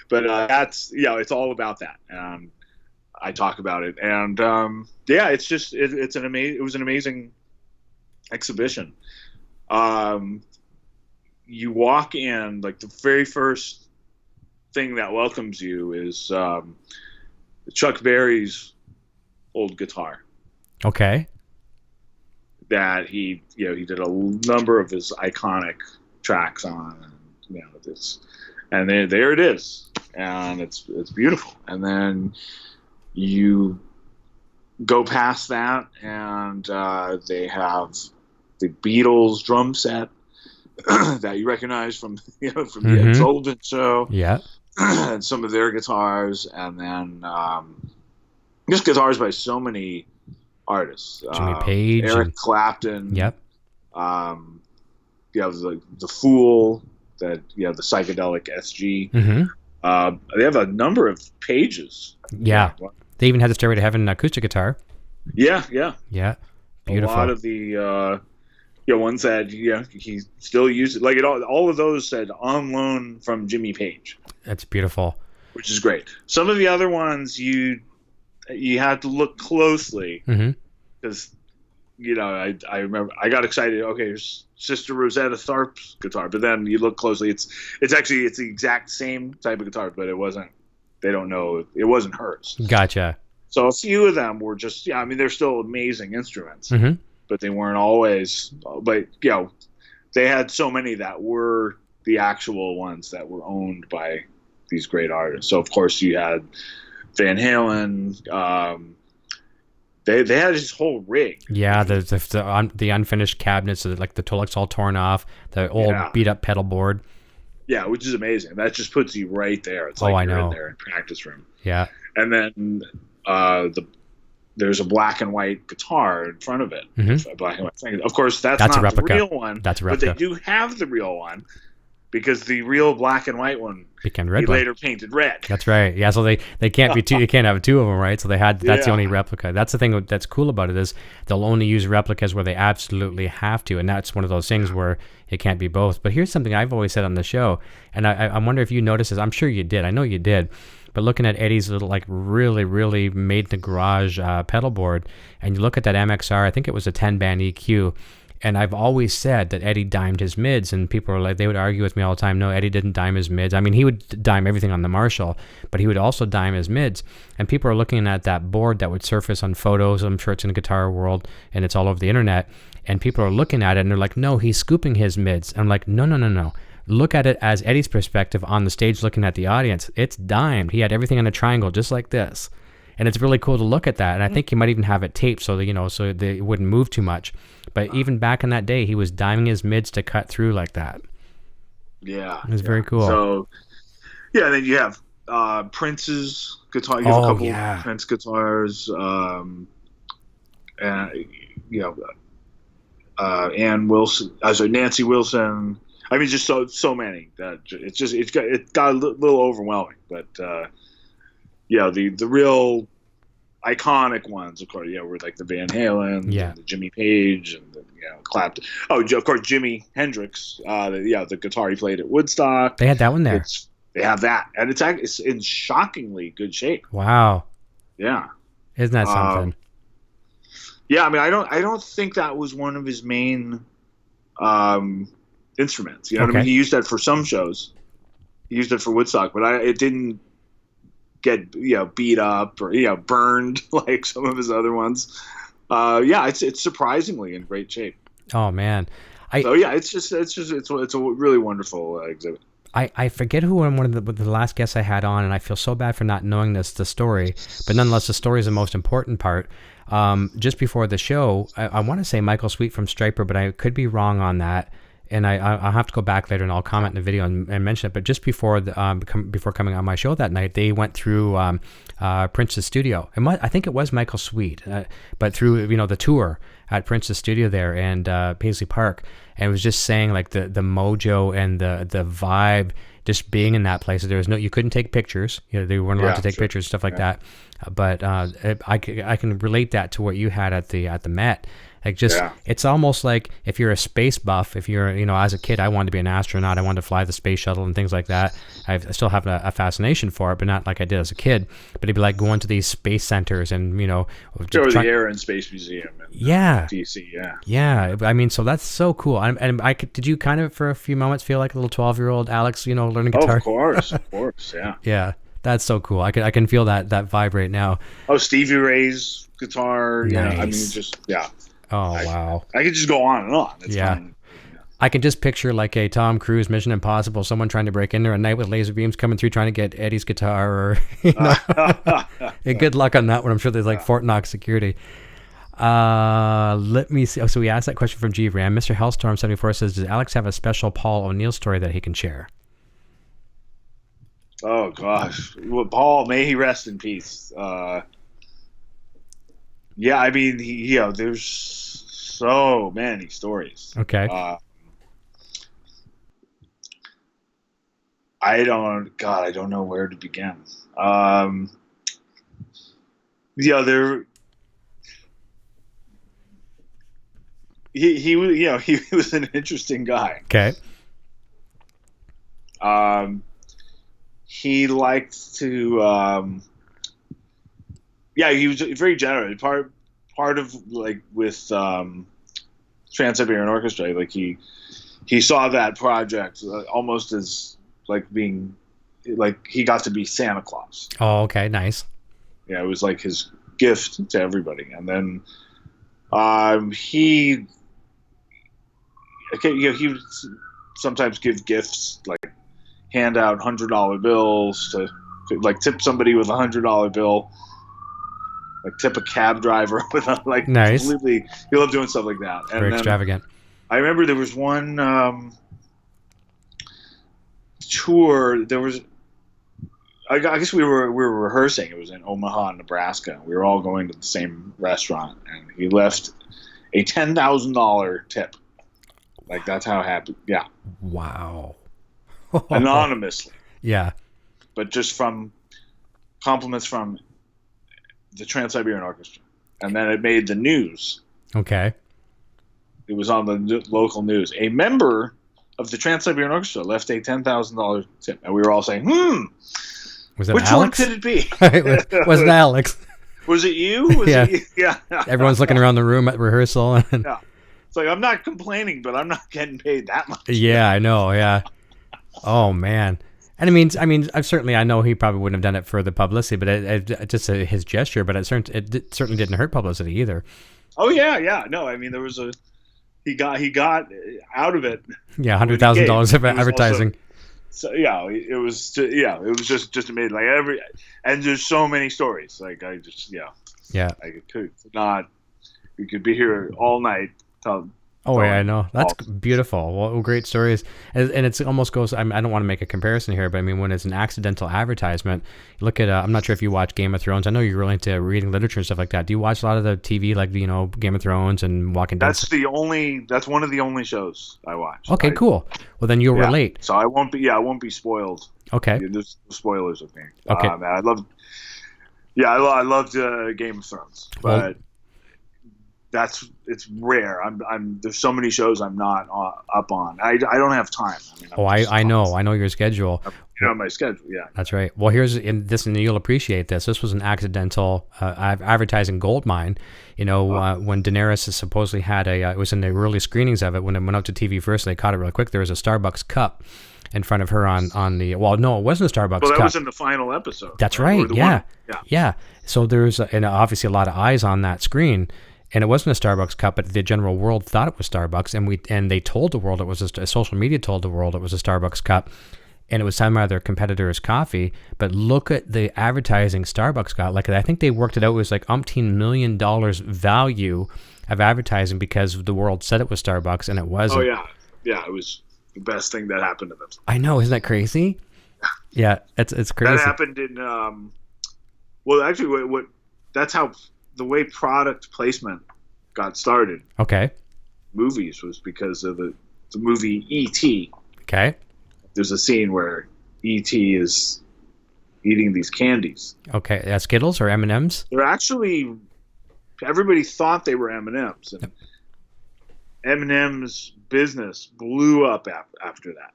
S3: that's it's all about that. I talk about it, and it's just it was an amazing exhibition. You walk in, like the very first thing that welcomes you is Chuck Berry's old guitar.
S2: Okay.
S3: That he did a number of his iconic tracks on, and there it is, and it's beautiful. And then you go past that, and they have the Beatles drum set that you recognize from the Ed Sullivan Show.
S2: Yeah.
S3: And some of their guitars, and then just guitars by so many artists.
S2: Jimmy Page,
S3: Eric Clapton.
S2: Yep.
S3: You have the Fool, the psychedelic SG. They have a number of pages.
S2: Yeah. They even had the Stairway to Heaven acoustic guitar.
S3: Yeah.
S2: Beautiful.
S3: A lot of the ones that he still uses, like all of those said on loan from Jimmy Page.
S2: That's beautiful.
S3: Which is great. Some of the other ones you had to look closely because I remember I got excited. Okay, here's Sister Rosetta Tharpe's guitar, but then you look closely. It's the exact same type of guitar, but it wasn't. They don't know it wasn't hers.
S2: Gotcha.
S3: So a few of them were just they're still amazing instruments, but they weren't always. But they had so many that were the actual ones that were owned by these great artists. So of course you had Van Halen. They had his whole rig.
S2: Yeah, the unfinished cabinets, like the Tolex all torn off, the old beat up pedal board.
S3: Yeah, which is amazing. That just puts you right there. It's like you're in there in practice room.
S2: Yeah.
S3: And then there's a black and white guitar in front of it. A black and white thing. Of course, that's not
S2: a replica.
S3: The real one.
S2: That's a replica.
S3: But they do have the real one because the real black and white one
S2: became red.
S3: He later painted red.
S2: That's right. Yeah, so they can't be two. You can't have two of them, right? So that's the only replica. That's the thing that's cool about it is they'll only use replicas where they absolutely have to, and that's one of those things where it can't be both. But here's something I've always said on the show, and I wonder if you noticed this. I'm sure you did. I know you did. But looking at Eddie's little, like, really, really made in the garage pedal board, and you look at that MXR, I think it was a 10-band EQ, and I've always said that Eddie dimed his mids, and people are like, they would argue with me all the time, no, Eddie didn't dime his mids. I mean, he would dime everything on the Marshall, but he would also dime his mids, and people are looking at that board that would surface on photos. I'm sure it's in the Guitar World, and it's all over the internet, and people are looking at it, and they're like, no, he's scooping his mids. I'm like, no. Look at it as Eddie's perspective on the stage looking at the audience. It's dimed. He had everything in a triangle just like this. And it's really cool to look at that. And I think he might even have it taped so that, so they wouldn't move too much. But even back in that day, he was diming his mids to cut through like that.
S3: Yeah.
S2: It was very cool.
S3: So, and then you have Prince's guitar. You have a couple of Prince guitars. Ann Wilson. Nancy Wilson. I mean, just so many that it got a little overwhelming. But the real iconic ones, of course, were like the Van Halen, and the Jimmy Page, and the Clapton. Oh, of course, Jimi Hendrix. The guitar he played at Woodstock.
S2: They had that one there.
S3: They have that, and it's in shockingly good shape.
S2: Wow.
S3: Yeah.
S2: Isn't that something?
S3: Yeah, I mean, I don't think that was one of his main instruments. You know what I mean? He used that for some shows. He used it for Woodstock, but it didn't get beat up or burned like some of his other ones. It's surprisingly in great shape.
S2: Oh man.
S3: It's a really wonderful exhibit.
S2: I forget who one of the last guests I had on, and I feel so bad for not knowing the story, but nonetheless, the story is the most important part. Just before the show, I want to say Michael Sweet from Stryper, but I could be wrong on that. And I'll have to go back later and I'll comment in the video and mention it. But just before before coming on my show that night, they went through Prince's studio. I think it was Michael Sweet, but through the tour at Prince's studio there and Paisley Park, and it was just saying like the mojo and the vibe just being in that place. There was you couldn't take pictures. They weren't allowed to take pictures, stuff like that. But I can relate that to what you had at the Met. Like it's almost like if you're a space buff, if you're, as a kid, I wanted to be an astronaut. I wanted to fly the space shuttle and things like that. I still have a fascination for it, but not like I did as a kid. But it'd be like going to these space centers and,
S3: or the Air and Space Museum in DC.
S2: Yeah. I mean, so that's so cool. Did you kind of for a few moments feel like a little 12-year-old Alex, learning guitar?
S3: Of course. Yeah.
S2: Yeah. That's so cool. I can feel that vibe right now.
S3: Oh, Stevie Ray's guitar.
S2: Nice.
S3: Yeah. I mean,
S2: Oh, wow.
S3: I could just go on and on. It's fun.
S2: I can just picture like a Tom Cruise Mission Impossible, someone trying to break in there at night with laser beams coming through trying to get Eddie's guitar or, And good luck on that one. I'm sure there's like Fort Knox security. Let me see. Oh, so we asked that question from G Ram. Mr. Hellstorm74 says, does Alex have a special Paul O'Neill story that he can share?
S3: Oh, gosh. Well, Paul, may he rest in peace. Yeah, I mean, there's so many stories.
S2: Okay.
S3: I don't know where to begin. He was an interesting guy.
S2: Okay.
S3: He liked to he was very generous. Part of like with Trans-Siberian Orchestra, like he saw that project almost as like being like he got to be Santa Claus.
S2: Oh, okay, nice.
S3: Yeah, it was like his gift to everybody, and then he would sometimes give gifts, like hand out $100 bills to like tip somebody with $100 bill. Like tip a cab driver with
S2: nice.
S3: Completely. He loved doing stuff like that. And
S2: very extravagant.
S3: I remember there was one tour. There was, I guess we were rehearsing. It was in Omaha, Nebraska. We were all going to the same restaurant, and he left a $10,000 tip. Like that's how happy. Yeah.
S2: Wow.
S3: Anonymously.
S2: Yeah.
S3: But just from compliments from the Trans-Siberian Orchestra, and then it made the news.
S2: Okay.
S3: It was on the local news. A member of the Trans-Siberian Orchestra left a $10,000 tip, and we were all saying,
S2: was it
S3: which
S2: Alex?
S3: one could it be?
S2: Was it Alex?
S3: Was it you? Was
S2: yeah.
S3: It you? Yeah.
S2: Everyone's looking around the room at rehearsal. And
S3: yeah. It's like, I'm not complaining, but I'm not getting paid that much.
S2: Yeah, I know. Yeah. Oh man. And I know he probably wouldn't have done it for the publicity, but it just his gesture. But it certainly didn't hurt publicity either.
S3: Oh yeah. No, I mean there was he got out of it.
S2: Yeah, $100,000 of advertising.
S3: So yeah, it was just amazing. Like and there's so many stories. Like I could not. We could be here all night
S2: Oh, yeah, I know. That's beautiful. Well, great stories. And it's almost goes, I don't want to make a comparison here, but I mean, when it's an accidental advertisement, look at, I'm not sure if you watch Game of Thrones. I know you're really into reading literature and stuff like that. Do you watch a lot of the TV, like, Game of Thrones and Walking Dead?
S3: That's one of the only shows I watch.
S2: Okay, cool. Well, then you'll relate.
S3: So I won't be spoiled.
S2: Okay.
S3: There's no spoilers with me.
S2: Okay.
S3: I loved Game of Thrones, but it's rare. There's so many shows I'm not up on. I don't have time.
S2: I know your schedule.
S3: My schedule. Yeah.
S2: That's right. Well, and you'll appreciate this. This was an accidental advertising goldmine. When Daenerys supposedly had it was in the early screenings of it when it went out to TV first. They caught it really quick. There was a Starbucks cup in front of her on the. Well, no, it wasn't a Starbucks cup.
S3: Well, that was in the final episode.
S2: That's right. Yeah. So there's and obviously a lot of eyes on that screen. And it wasn't a Starbucks cup, but the general world thought it was Starbucks, and they told the world it was social media told the world it was a Starbucks cup, and it was some of their competitors' coffee. But look at the advertising Starbucks got. Like, I think they worked it out. It was like $umpteen million value of advertising because the world said it was Starbucks, and it wasn't.
S3: Oh yeah, it was the best thing that happened to them.
S2: I know, isn't that crazy? Yeah, it's crazy.
S3: That happened in actually, that's how. The way product placement got started, movies, was because of the movie E.T.
S2: Okay.
S3: There's a scene where E.T. is eating these candies.
S2: Okay, Skittles or M&Ms?
S3: They're actually, everybody thought they were M&Ms, and M&M's business blew up after that.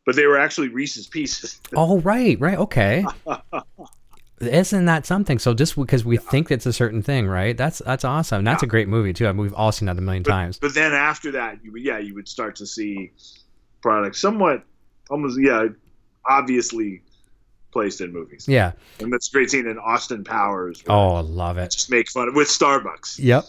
S3: But they were actually Reese's Pieces.
S2: Oh, right, okay. Isn't that something? So just because we think it's a certain thing, right? That's awesome. That's a great movie too. I mean, we've all seen that a million times.
S3: But then after that, you would start to see products somewhat, almost, obviously placed in movies.
S2: Yeah.
S3: And that's a great scene in Austin Powers.
S2: Oh, I love it.
S3: Just make fun of with Starbucks.
S2: Yep.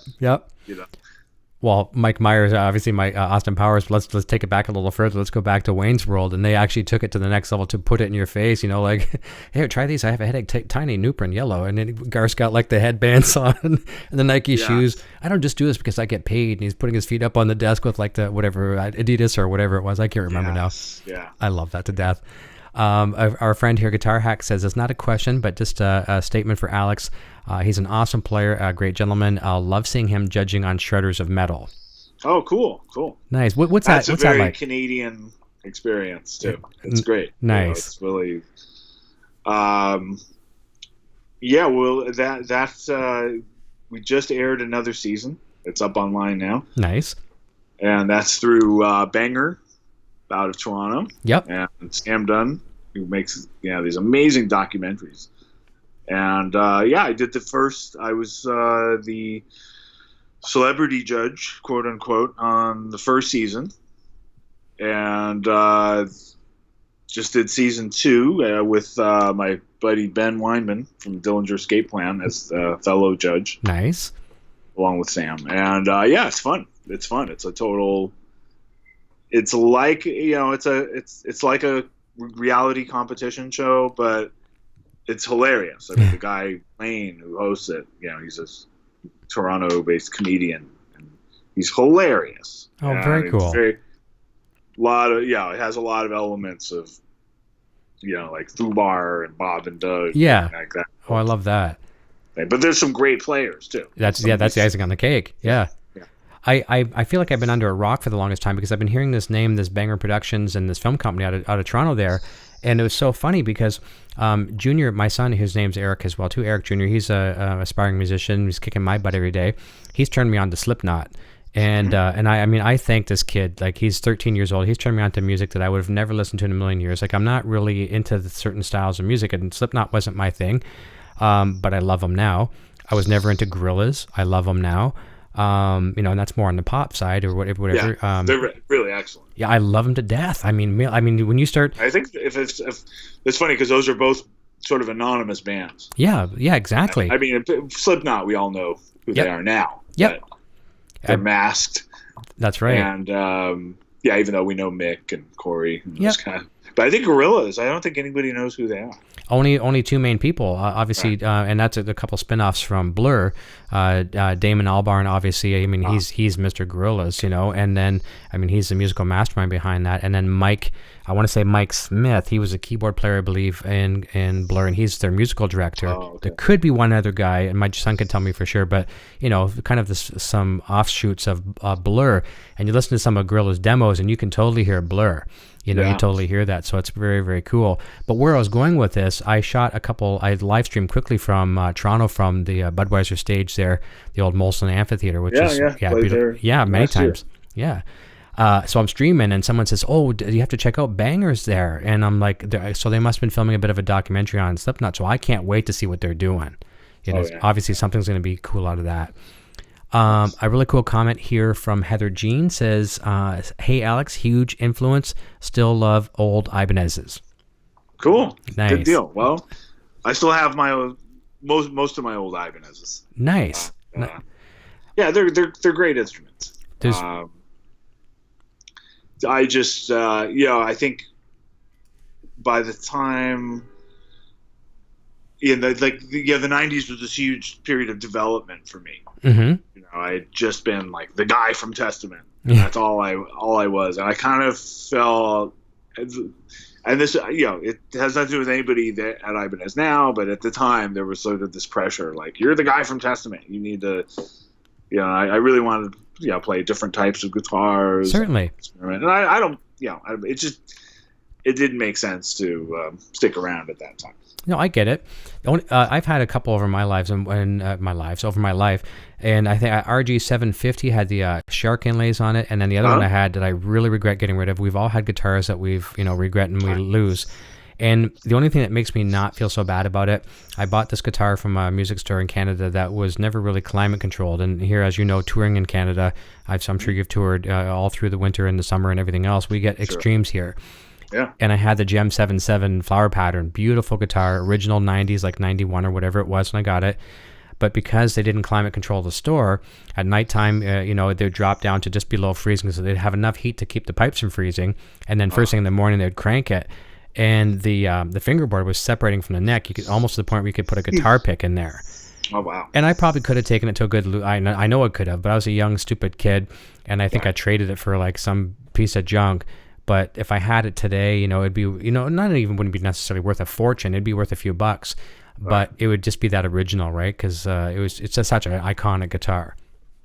S2: Well, Mike Myers, obviously, Austin Powers. Let's take it back a little further. Let's go back to Wayne's World, and they actually took it to the next level to put it in your face. Like, hey, try these. I have a headache. Take tiny Nuprin yellow, and then Garth's got like the headbands on and the Nike shoes. I don't just do this because I get paid. And he's putting his feet up on the desk with like the whatever Adidas or whatever it was. I can't remember now.
S3: Yeah,
S2: I love that to death. Our friend here, Guitar Hack, says it's not a question, but just a statement for Alex. He's an awesome player, a great gentleman. Love seeing him judging on shredders of metal.
S3: Oh, cool.
S2: Nice. What's that? What's that like?
S3: Canadian experience too. It's great.
S2: Nice.
S3: It's really. Yeah. Well, that's we just aired another season. It's up online now.
S2: Nice.
S3: And that's through Banger, out of Toronto.
S2: Yep.
S3: And Sam Dunn, who makes these amazing documentaries. And I did the first. I was the celebrity judge, quote unquote, on the first season, and just did season 2 with my buddy Ben Weinman from Dillinger Escape Plan as the fellow judge.
S2: Nice.
S3: Along with Sam, and it's fun. It's fun. It's a total. It's like it's like a reality competition show, but it's hilarious. I mean, the guy Lane who hosts it, he's a Toronto-based comedian, and he's hilarious.
S2: Oh, very cool.
S3: It has a lot of elements of, like Fubar and Bob and Doug.
S2: Yeah.
S3: Like that.
S2: Oh, I love that.
S3: But there's some great players too.
S2: That's the icing on the cake. Yeah. I feel like I've been under a rock for the longest time because I've been hearing this name, this Banger Productions, and this film company out of Toronto there. And it was so funny because Junior, my son, whose name's Eric as well too, Eric Jr., he's a aspiring musician. He's kicking my butt every day. He's turned me on to Slipknot. And I thank this kid. Like, he's 13 years old. He's turned me on to music that I would have never listened to in a million years. Like, I'm not really into the certain styles of music, and Slipknot wasn't my thing. But I love them now. I was never into Gorillaz. I love them now. And that's more on the pop side or whatever.
S3: Yeah, they're really excellent.
S2: Yeah, I love them to death. I mean, when you start,
S3: I think if it's funny because those are both sort of anonymous bands.
S2: Yeah, exactly.
S3: I mean, Slipknot, we all know who they are now.
S2: Yep,
S3: they're masked.
S2: That's right.
S3: And even though we know Mick and Corey, and those kind of, But I think Gorillaz, I don't think anybody knows who they are.
S2: Only two main people, obviously, right. And that's a couple spin-offs from Blur. Damon Albarn, obviously, I mean, he's Mr. Gorillaz, and then, I mean, he's the musical mastermind behind that. And then Mike, I want to say Mike Smith, he was a keyboard player, I believe, in Blur, and he's their musical director. Oh, okay. There could be one other guy, and my son can tell me for sure, but, kind of some offshoots of Blur, and you listen to some of Gorillaz demos, and you can totally hear Blur. You totally hear that. So it's very, very cool. But where I was going with this, I live streamed quickly from Toronto from the Budweiser stage there, the old Molson Amphitheater, which is beautiful. Yeah, many times. Yeah. So I'm streaming and someone says, "Oh, you have to check out Bangers there." And I'm like, so they must have been filming a bit of a documentary on Slipknot. So I can't wait to see what they're doing. Obviously something's going to be cool out of that. A really cool comment here from Heather Jean says, "Hey Alex, huge influence. Still love old Ibanez's." Cool.
S3: Nice. Good deal. Well, I still have my most of my old Ibanez's.
S2: Nice.
S3: Yeah, they're great instruments. I just I think by the time the 90s was this huge period of development for me.
S2: Mm-hmm.
S3: I had just been like the guy from Testament. And that's all I was, and I kind of felt, and this it has nothing to do with anybody at Ibanez now, but at the time there was sort of this pressure, like, you're the guy from Testament, you need to, I really wanted to play different types of guitars.
S2: Certainly.
S3: And I don't, it didn't make sense to stick around at that time.
S2: No, I get it. I've had a couple over my life, and I think RG750 had the shark inlays on it, and then the other one I had that I really regret getting rid of. We've all had guitars that we've regret and we lose, and the only thing that makes me not feel so bad about it, I bought this guitar from a music store in Canada that was never really climate controlled, and here, as you know, touring in Canada, I'm sure you've toured all through the winter and the summer and everything else. We get extremes here.
S3: Yeah.
S2: And I had the Gem 7.7 flower pattern, beautiful guitar, original 90s, like 91 or whatever it was when I got it. But because they didn't climate control the store, at nighttime, they'd drop down to just below freezing, so they'd have enough heat to keep the pipes from freezing. And then first thing in the morning, they'd crank it. And the fingerboard was separating from the neck. You could almost to the point where you could put a guitar pick in there.
S3: Oh, wow.
S2: And I probably could have taken it to a good, I know I could have, but I was a young, stupid kid. And I think I traded it for like some piece of junk. But if I had it today, it'd be, wouldn't be necessarily worth a fortune. It'd be worth a few bucks, but it would just be that original, right? Because it's just such an iconic guitar.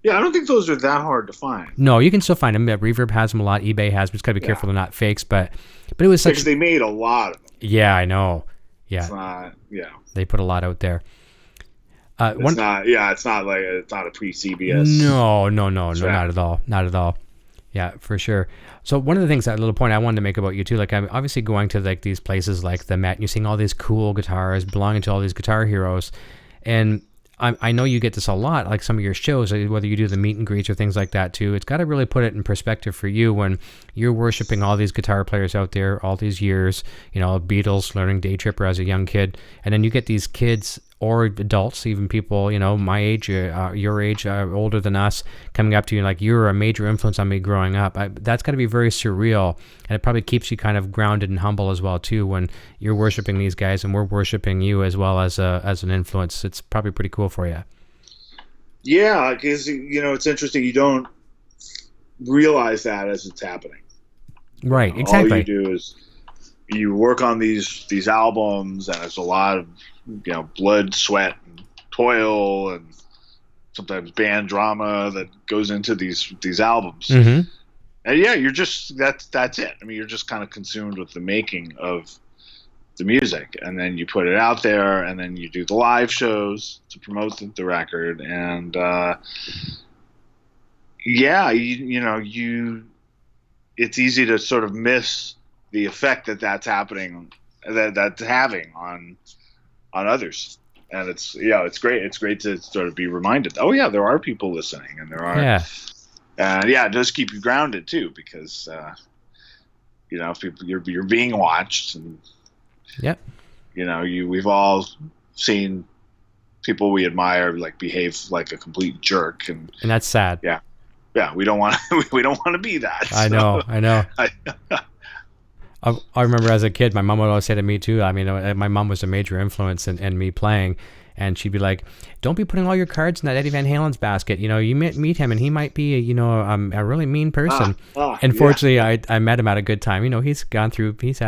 S3: Yeah, I don't think those are that hard to find.
S2: No, you can still find them. Reverb has them a lot. eBay has them. Just got to be careful they're not fakes. But it was such.
S3: Because they made a lot of them.
S2: Yeah, I know. Yeah.
S3: It's not. Yeah.
S2: They put a lot out there.
S3: It's not. Yeah, it's not a pre-CBS.
S2: No, not at all. Not at all. Yeah, for sure. So one of the things, that little point I wanted to make about you too, like, I'm obviously going to like these places like the Met, and you're seeing all these cool guitars belonging to all these guitar heroes, and I know you get this a lot, like some of your shows, whether you do the meet and greets or things like that too. It's got to really put it in perspective for you when you're worshiping all these guitar players out there all these years, Beatles, learning Day Tripper as a young kid, and then you get these kids or adults, even people, my age, your age, older than us, coming up to you like, you're a major influence on me growing up. That's got to be very surreal, and it probably keeps you kind of grounded and humble as well too when you're worshiping these guys and we're worshiping you as well as an influence. It's probably pretty cool for you.
S3: Yeah, because it's interesting. You don't realize that as it's happening.
S2: Right, exactly.
S3: All you do is you work on these albums, and it's a lot of blood, sweat, and toil, and sometimes band drama that goes into these albums.
S2: Mm-hmm.
S3: And yeah, you're just that's it. I mean, you're just kind of consumed with the making of the music, and then you put it out there, and then you do the live shows to promote the record, and it's easy to sort of miss the effect that's happening, that's having on others. And it's great. It's great to sort of be reminded, oh yeah, there are people listening, and there are, and it does keep you grounded too, because people, you're being watched, and we've all seen people we admire like behave like a complete jerk, and
S2: that's sad.
S3: Yeah, we don't want to be that.
S2: I know. I remember as a kid, my mom would always say to me too. I mean, my mom was a major influence in me playing, and she'd be like, "Don't be putting all your cards in that Eddie Van Halen's basket. You know, you meet him, and he might be, a really mean person." Unfortunately, I met him at a good time. You know, he's had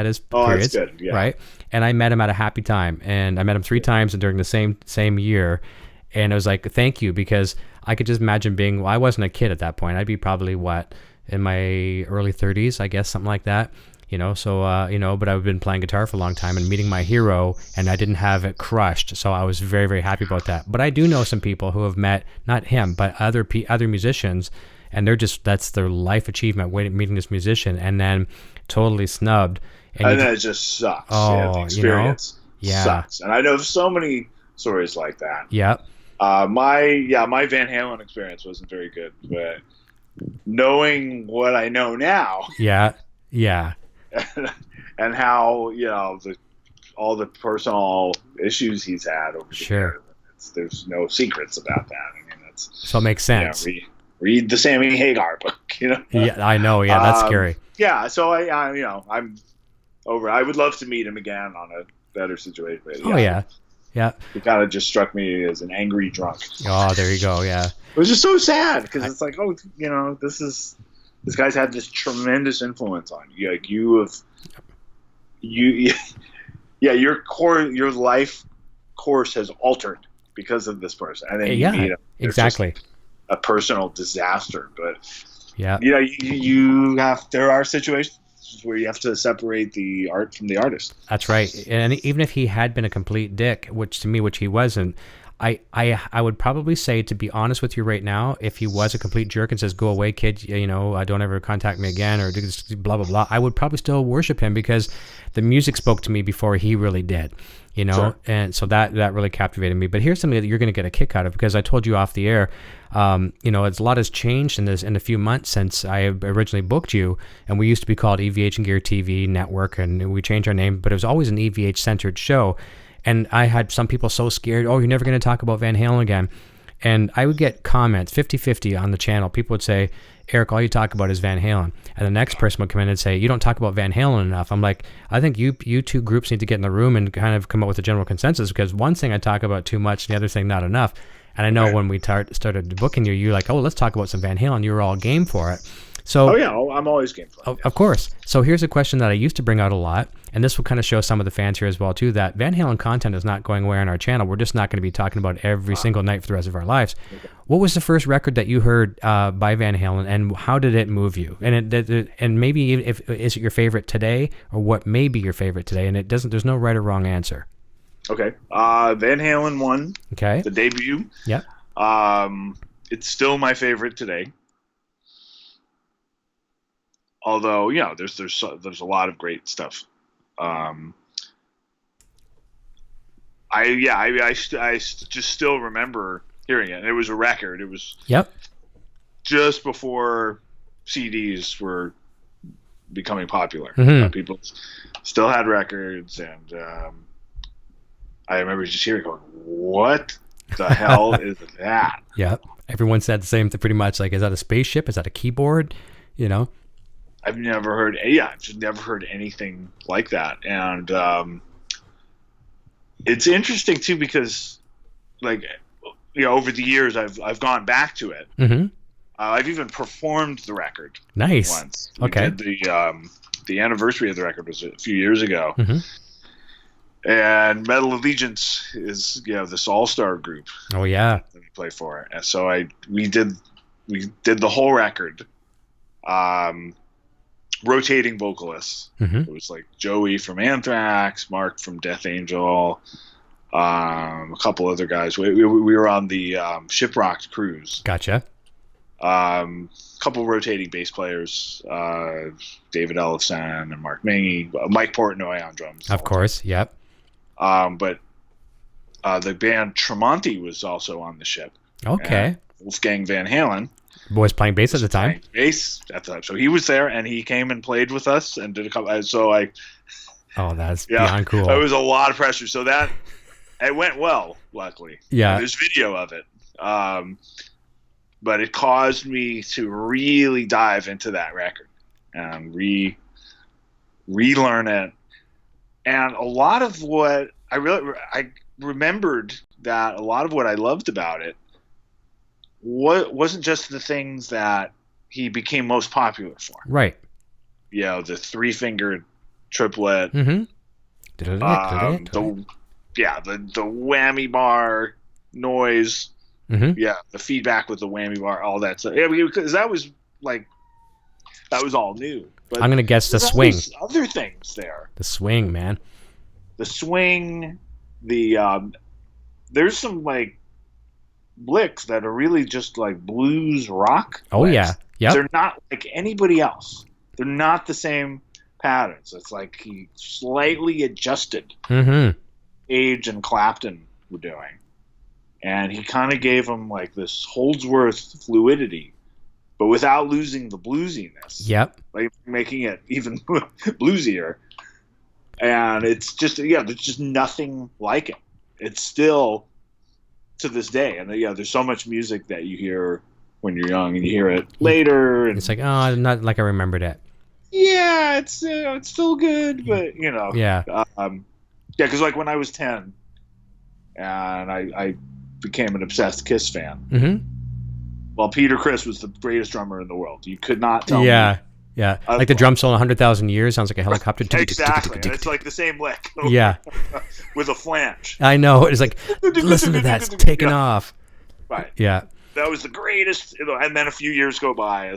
S2: his periods,
S3: that's good. Yeah.
S2: right? And I met him at a happy time, and I met him 3 times during the same year, and it was like, thank you, because I could just imagine being. Well, I wasn't a kid at that point. I'd be probably in my early 30s, I guess, something like that. But I've been playing guitar for a long time and meeting my hero, and I didn't have it crushed. So I was very, very happy about that. But I do know some people who have met, not him, but other musicians, and that's their life achievement, meeting this musician, and then totally snubbed.
S3: And then it just sucks. The experience sucks. And I know so many stories like that.
S2: Yeah.
S3: My Van Halen experience wasn't very good, but knowing what I know now.
S2: Yeah.
S3: And how all the personal issues he's had over the years. There's no secrets about that. I mean,
S2: so it makes sense.
S3: Read the Sammy Hagar book.
S2: Yeah, I know. Yeah, that's scary.
S3: Yeah, so I'm over. I would love to meet him again on a better situation. But
S2: yeah.
S3: He kind of just struck me as an angry drunk.
S2: Oh, there you go. Yeah.
S3: It was just so sad because it's like, this guy's had this tremendous influence on you. Like your life course has altered because of this person. And then you meet him.
S2: Exactly.
S3: A personal disaster, but there are situations where you have to separate the art from the artist.
S2: That's right. And even if he had been a complete dick, which he wasn't, I would probably say, to be honest with you right now, if he was a complete jerk and says, "Go away, kid, don't ever contact me again," or blah, blah, blah, I would probably still worship him because the music spoke to me before he really did,
S3: Sure.
S2: And so that really captivated me. But here's something that you're going to get a kick out of, because I told you off the air, it's a lot has changed in a few months since I originally booked you, and we used to be called EVH and Gear TV Network, and we changed our name, but it was always an EVH centered show. And I had some people so scared, "Oh, you're never going to talk about Van Halen again." And I would get comments 50-50 on the channel. People would say, "Eric, all you talk about is Van Halen." And the next person would come in and say, "You don't talk about Van Halen enough." I'm like, I think you two groups need to get in the room and kind of come up with a general consensus, because one thing I talk about too much, and the other thing not enough. And I know when we started booking you, you're like, "Oh, let's talk about some Van Halen." You were all game for it. So,
S3: I'm always game for it.
S2: Of course. So here's a question that I used to bring out a lot, and this will kind of show some of the fans here as well too, that Van Halen content is not going away on our channel. We're just not going to be talking about it every single night for the rest of our lives. Okay. What was the first record that you heard by Van Halen, and how did it move you? And maybe is it your favorite today, or what may be your favorite today? And there's no right or wrong answer.
S3: Okay. Van Halen 1.
S2: Okay.
S3: The debut.
S2: Yep.
S3: It's still my favorite today. Although, there's a lot of great stuff. I just still remember hearing it. It was a record. It was just before CDs were becoming popular.
S2: Mm-hmm.
S3: People still had records, and I remember just hearing, going, "What the hell is that?"
S2: Yep. Everyone said the same thing pretty much. Like, is that a spaceship? Is that a keyboard?
S3: I've never heard anything like that. And it's interesting too, because over the years I've gone back to it.
S2: Mm-hmm.
S3: I've even performed the record.
S2: Nice.
S3: Once.
S2: Okay.
S3: The anniversary of the record was a few years ago.
S2: Mm-hmm.
S3: And Metal Allegiance is this all-star group.
S2: Oh yeah.
S3: That we play for. And so we did the whole record. Rotating vocalists.
S2: Mm-hmm.
S3: It was like Joey from Anthrax, Mark from Death Angel, a couple other guys. We were on the Shiprocked cruise.
S2: Gotcha.
S3: Couple rotating bass players, David Ellison and Mark Mangy, Mike Portnoy on drums.
S2: Of course, yep.
S3: But the band Tremonti was also on the ship.
S2: Okay.
S3: Wolfgang Van Halen
S2: was playing bass at the time.
S3: So he was there, and he came and played with us and did a couple.
S2: Oh, that's beyond cool.
S3: It was a lot of pressure. So it went well, luckily.
S2: Yeah.
S3: There's video of it. But it caused me to really dive into that record and relearn it. And a lot of what I remembered that a lot of what I loved about it wasn't just the things that he became most popular for.
S2: Right.
S3: You know, the 3-fingered triplet.
S2: Mm-hmm.
S3: The whammy bar noise.
S2: Mm-hmm.
S3: Yeah, the feedback with the whammy bar, all that stuff. Yeah, because that was all new. But
S2: I'm gonna guess the swing.
S3: Other things there.
S2: The swing, man.
S3: The swing. There's some like licks that are really just like blues rock.
S2: Oh
S3: licks.
S2: yeah, yeah.
S3: They're not like anybody else. They're not the same patterns. It's like he slightly adjusted Age and Clapton were doing. And he kind of gave them like this Holdsworth fluidity, but without losing the bluesiness.
S2: Yep.
S3: Like making it even bluesier. And it's just, there's just nothing like it. It's still to this day. And there's so much music that you hear when you're young and you hear it later. And
S2: it's like, oh, not like I remembered it.
S3: Yeah, it's still good, but
S2: Yeah.
S3: Because like when I was 10 and I became an obsessed Kiss fan.
S2: Mm-hmm.
S3: Well, Peter Criss was the greatest drummer in the world. You could not tell me.
S2: Yeah. Like the drum solo in 100,000 Years sounds like a helicopter.
S3: Exactly. And it's like the same lick.
S2: Yeah.
S3: With a flange.
S2: I know. It's like, listen to that. It's taking off.
S3: Right.
S2: Yeah.
S3: That was the greatest. And then a few years go by.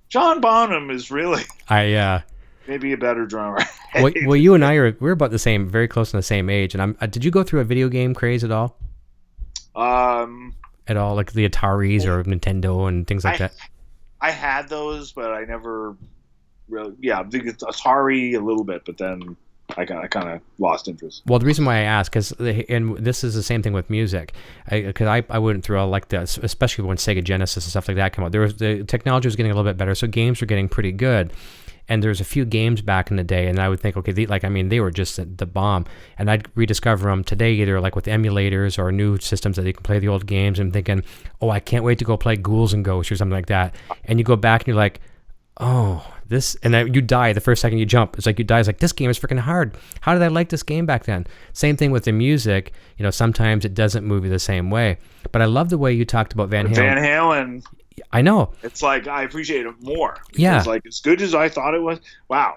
S3: John Bonham is really maybe a better drummer.
S2: well, you and I we're about the same, very close in the same age. And did you go through a video game craze at all? At all, like the Ataris or Nintendo and things like that?
S3: I had those, but I never really. Yeah, I think it's Atari a little bit, but then I kind of lost interest.
S2: Well, the reason why I ask and this is the same thing with music, because I went through all like this, especially when Sega Genesis and stuff like that came out. The technology was getting a little bit better, so games were getting pretty good. And there's a few games back in the day, and I would think, okay, they were just the bomb. And I'd rediscover them today, either like with emulators or new systems that you can play the old games, and thinking, oh, I can't wait to go play Ghouls and Ghosts or something like that. And you go back and you're like, oh, this, and then you die the first second you jump. It's like you die. It's like, this game is freaking hard. How did I like this game back then? Same thing with the music. Sometimes it doesn't move you the same way. But I love the way you talked about Van Halen.
S3: Van Halen.
S2: I know.
S3: It's like I appreciate it more.
S2: Yeah.
S3: It's like as good as I thought it was. Wow.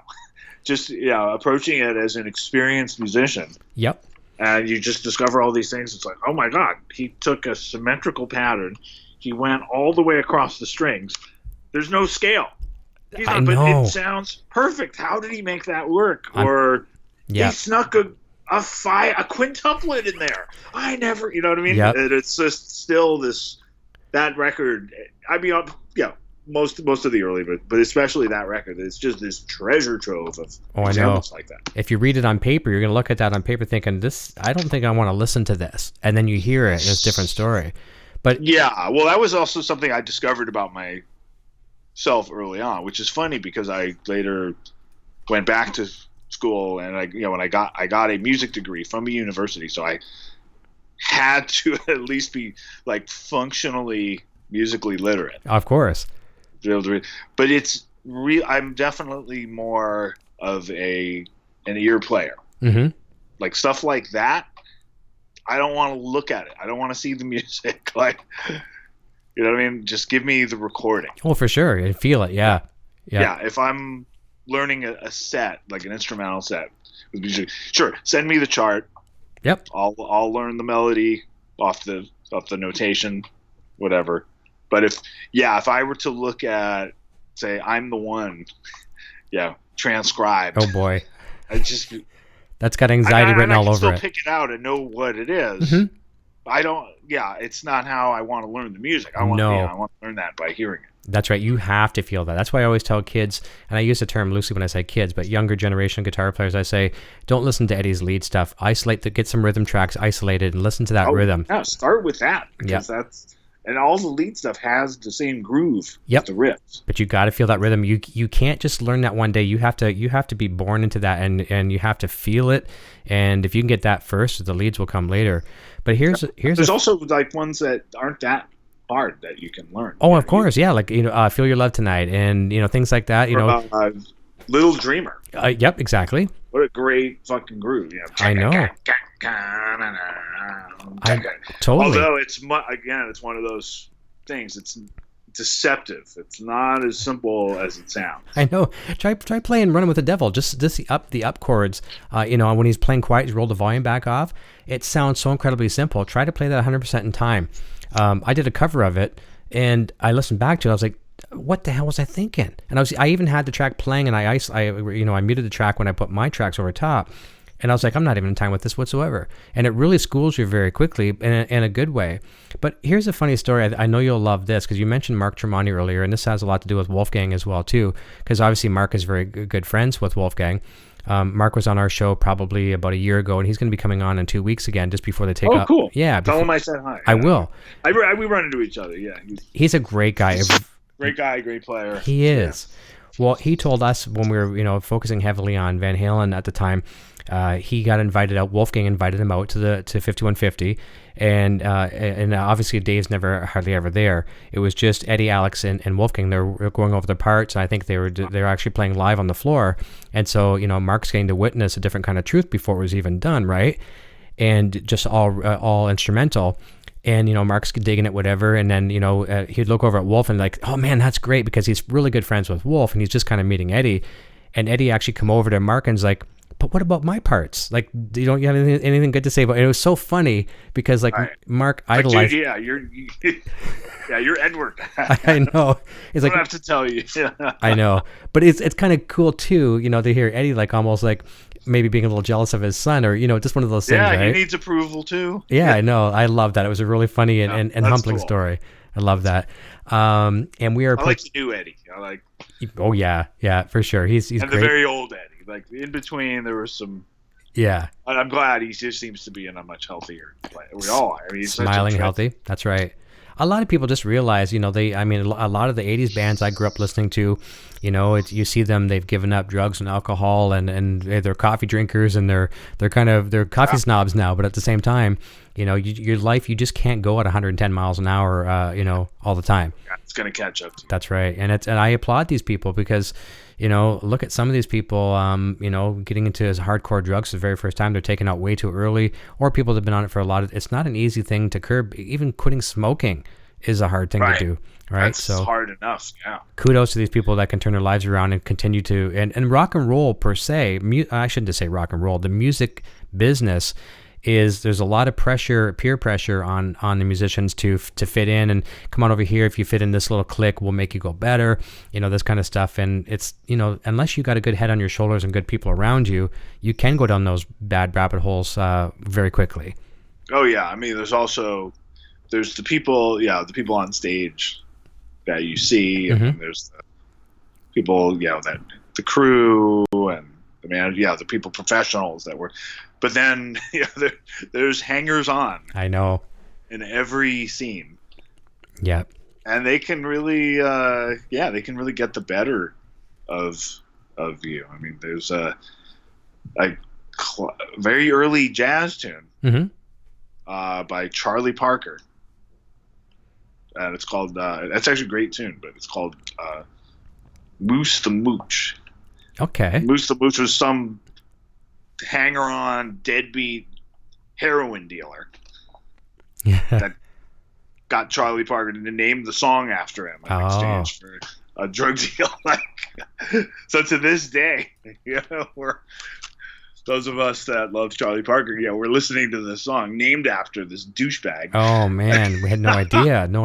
S3: Just approaching it as an experienced musician.
S2: Yep.
S3: And you just discover all these things. It's like, oh my God, he took a symmetrical pattern. He went all the way across the strings. There's no scale.
S2: I know.
S3: But it sounds perfect. How did he make that work? He snuck a quintuplet in there. I never, you know what I mean?
S2: Yep.
S3: It's just still that record. I mean, most of the early, but especially that record. It's just this treasure trove of examples like that.
S2: If you read it on paper, you're going to look at that on paper thinking, I don't think I want to listen to this. And then you hear it, and it's a different story. But
S3: yeah, well, that was also something I discovered about myself early on, which is funny because I later went back to school and I got a music degree from a university, so I had to at least be like functionally musically literate.
S2: Of course.
S3: But it's I'm definitely more of an ear player.
S2: Mm-hmm.
S3: Like stuff like that, I don't want to look at it. I don't want to see the music. Like, you know what I mean? Just give me the recording.
S2: Oh, for sure. And feel it. Yeah.
S3: Yeah. If I'm learning a set, like an instrumental set with music, sure, send me the chart.
S2: Yep.
S3: I'll learn the melody off the notation, whatever. But if I were to look at, say, I'm the One, transcribed.
S2: Oh boy. That's got anxiety written all over it. I
S3: can still pick it out and know what it is.
S2: Mm-hmm.
S3: I don't. Yeah, it's not how I want to learn the music. I want to learn that by hearing it.
S2: That's right. You have to feel that. That's why I always tell kids, and I use the term loosely when I say kids, but younger generation guitar players, I say, don't listen to Eddie's lead stuff. Get some rhythm tracks isolated and listen to that rhythm.
S3: Yeah, start with that because and all the lead stuff has the same groove.
S2: Yep.
S3: The riffs.
S2: But you got to feel that rhythm. You can't just learn that one day. You have to be born into that, and you have to feel it. And if you can get that first, the leads will come later. But there's
S3: also like ones that aren't that hard that you can learn.
S2: Oh, of course, yeah. Like Feel Your Love Tonight, and things like that.
S3: Little Dreamer.
S2: Yep, exactly.
S3: What a great fucking groove. You know,
S2: I know. Totally.
S3: Although it's one of those things. It's deceptive. It's not as simple as it sounds.
S2: I know. Try playing Running with the Devil. Just the up chords. When he's playing quiet, you roll the volume back off. It sounds so incredibly simple. Try to play that 100% in time. I did a cover of it, and I listened back to it. I was like, what the hell was I thinking? And I even had the track playing, and I muted the track when I put my tracks over top. And I was like, I'm not even in time with this whatsoever. And it really schools you very quickly in a good way. But here's a funny story. I know you'll love this because you mentioned Mark Tremonti earlier, and this has a lot to do with Wolfgang as well, too, because obviously Mark is very good friends with Wolfgang. Mark was on our show probably about a year ago, and he's going to be coming on in 2 weeks again, just before they take up.
S3: Oh, cool.
S2: Yeah.
S3: Tell him I said hi.
S2: I will.
S3: We run into each other, yeah.
S2: He's a great guy.
S3: Great guy, great player.
S2: He is. Yeah. Well, he told us when we were, focusing heavily on Van Halen at the time, he got invited out. Wolfgang invited him out to 5150, and obviously Dave's never hardly ever there. It was just Eddie, Alex, and Wolfgang. They were going over the parts. And I think they were actually playing live on the floor, and so Mark's getting to witness a different kind of truth before it was even done, right? And just all instrumental. And, Mark's digging it, whatever. And then, he'd look over at Wolf and like, oh, man, that's great, because he's really good friends with Wolf, and he's just kind of meeting Eddie. And Eddie actually come over to Mark and's like, but what about my parts? Like, you have anything good to say about it? And it was so funny because, Mark idolized.
S3: Dude, you're Edward.
S2: I know. He's
S3: I don't have to tell you.
S2: I know. But it's kind of cool, too, to hear Eddie, almost maybe being a little jealous of his son, or just one of those things.
S3: Yeah,
S2: right?
S3: He needs approval too.
S2: Yeah, I know. I love that. It was a really funny and humbling
S3: cool.
S2: story. I love that. And we are.
S3: I like the new Eddie.
S2: Oh yeah, for sure. He's
S3: and
S2: great.
S3: The very old Eddie. In between, there was some.
S2: Yeah.
S3: I'm glad he just seems to be in a much healthier place. We all are. He's
S2: smiling, healthy. That's right. A lot of people just realize, a lot of the 80s bands I grew up listening to, you see them, they've given up drugs and alcohol, and they're coffee drinkers, and they're coffee snobs now. But at the same time, your life, you just can't go at 110 miles an hour, all the time.
S3: Yeah, it's going to catch up to you.
S2: That's right. And I applaud these people because, look at some of these people, getting into hardcore drugs the very first time. They're taken out way too early, or people that have been on it for it's not an easy thing to curb. Even quitting smoking is a hard thing to do. Right.
S3: That's hard enough. Yeah.
S2: Kudos to these people that can turn their lives around and continue to, and rock and roll per se, I shouldn't just say rock and roll, the music business there's a lot of pressure, peer pressure on the musicians to fit in and come on over here. If you fit in this little clique, we'll make you go better, this kind of stuff. And it's, unless you got a good head on your shoulders and good people around you, you can go down those bad rabbit holes very quickly.
S3: Oh yeah. There's the people, the people on stage that you see, and there's the people, that the crew and the the people, professionals that were. But then there's hangers on.
S2: I know.
S3: In every scene.
S2: Yeah.
S3: And they can really, get the better of you. I mean, there's a very early jazz tune by Charlie Parker. And it's called, that's actually a great tune, but it's called Moose the Mooch.
S2: Okay.
S3: Moose the Mooch was some hanger-on, deadbeat heroin dealer that got Charlie Parker to name the song after him in exchange for a drug deal. So to this day, we're those of us that love Charlie Parker, we're listening to this song named after this douchebag.
S2: Oh man, we had no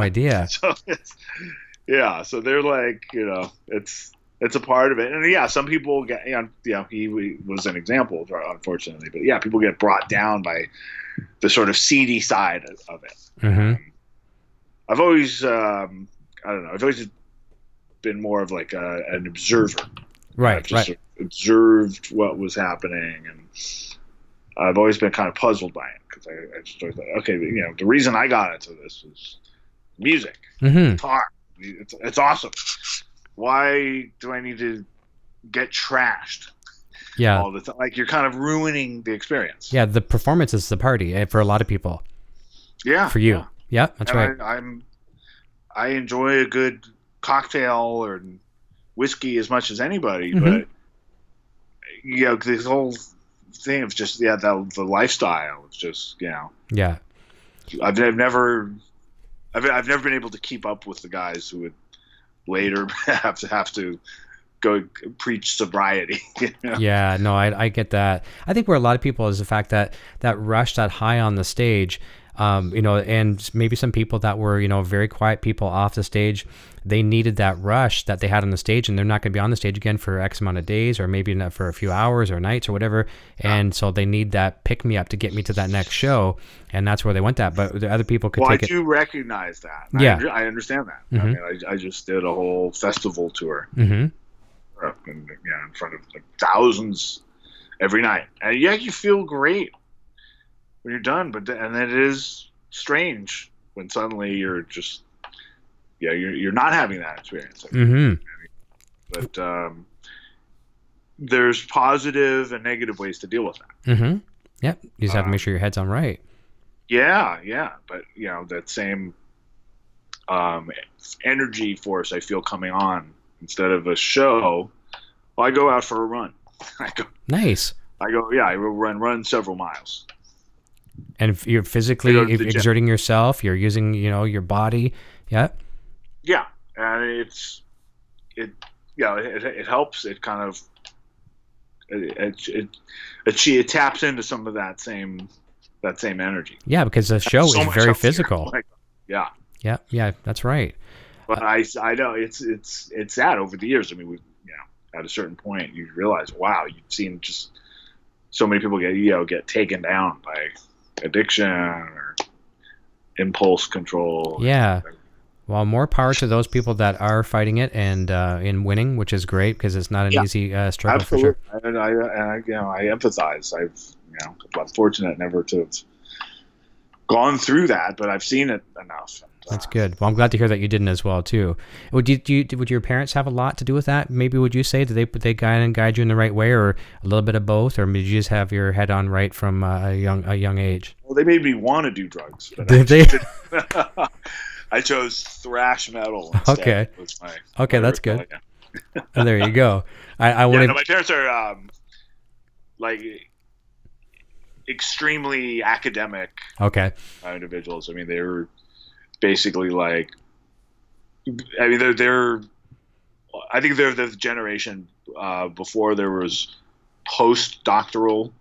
S2: idea.
S3: So so they're like, it's a part of it. And some people get, he was an example, unfortunately, but people get brought down by the sort of seedy side of it.
S2: Mm-hmm.
S3: I've always, I've always been more of an observer.
S2: Right.
S3: I've just sort of observed what was happening, and I've always been kind of puzzled by it because I just always thought, okay, the reason I got into this is music, guitar. It's awesome. Why do I need to get trashed?
S2: Yeah.
S3: All the time? You're kind of ruining the experience.
S2: Yeah, the performance is the party for a lot of people.
S3: Yeah.
S2: For you. Yeah, that's right.
S3: I enjoy a good cocktail or whiskey as much as anybody, but this whole thing of just the lifestyle of just
S2: Yeah.
S3: I've never been able to keep up with the guys who would later have to go preach sobriety.
S2: Yeah, no, I get that. I think where a lot of people is the fact that rush, that high on the stage, and maybe some people that were, very quiet people off the stage, they needed that rush that they had on the stage, and they're not going to be on the stage again for X amount of days, or maybe not for a few hours or nights or whatever. And so they need that pick me up to get me to that next show. And that's where they went that. But the other people could take it.
S3: I do recognize that.
S2: Yeah.
S3: I understand that.
S2: Mm-hmm.
S3: I mean, I just did a whole festival tour.
S2: Mm-hmm.
S3: In front of thousands every night, and you feel great when you're done, but and it is strange when suddenly you're just you're not having that experience.
S2: Mm-hmm.
S3: But there's positive and negative ways to deal with that.
S2: Mm-hmm. Yep, you just have to make sure your head's on right.
S3: Yeah, but that same energy force I feel coming on. Instead of a show, I go out for a run.
S2: Nice.
S3: I will run several miles.
S2: And you're physically exerting yourself. You're using, your body. Yeah.
S3: Yeah, and it helps. It kind of it taps into some of that same energy.
S2: Yeah, because the show is very physical. Yeah, that's right.
S3: But I know it's sad over the years. I mean, at a certain point you realize, wow, you've seen just so many people get taken down by addiction or impulse control.
S2: Yeah. Well, more power to those people that are fighting it and in winning, which is great because it's not an easy struggle.
S3: Absolutely.
S2: For sure.
S3: And I empathize. I'm fortunate never to have gone through that, but I've seen it enough.
S2: That's good. Well, I'm glad to hear that you didn't as well too. Would your parents have a lot to do with that? Maybe would you say did they guide you in the right way, or a little bit of both, or did you just have your head on right from a young age?
S3: Well, they made me want to do drugs. But
S2: Did they?
S3: I chose thrash metal instead.
S2: Okay.
S3: Okay,
S2: that's good. Oh, there you go. I want
S3: my parents are extremely academic.
S2: Okay.
S3: Individuals. I mean, they were basically they're I think they're the generation before there was postdoctoral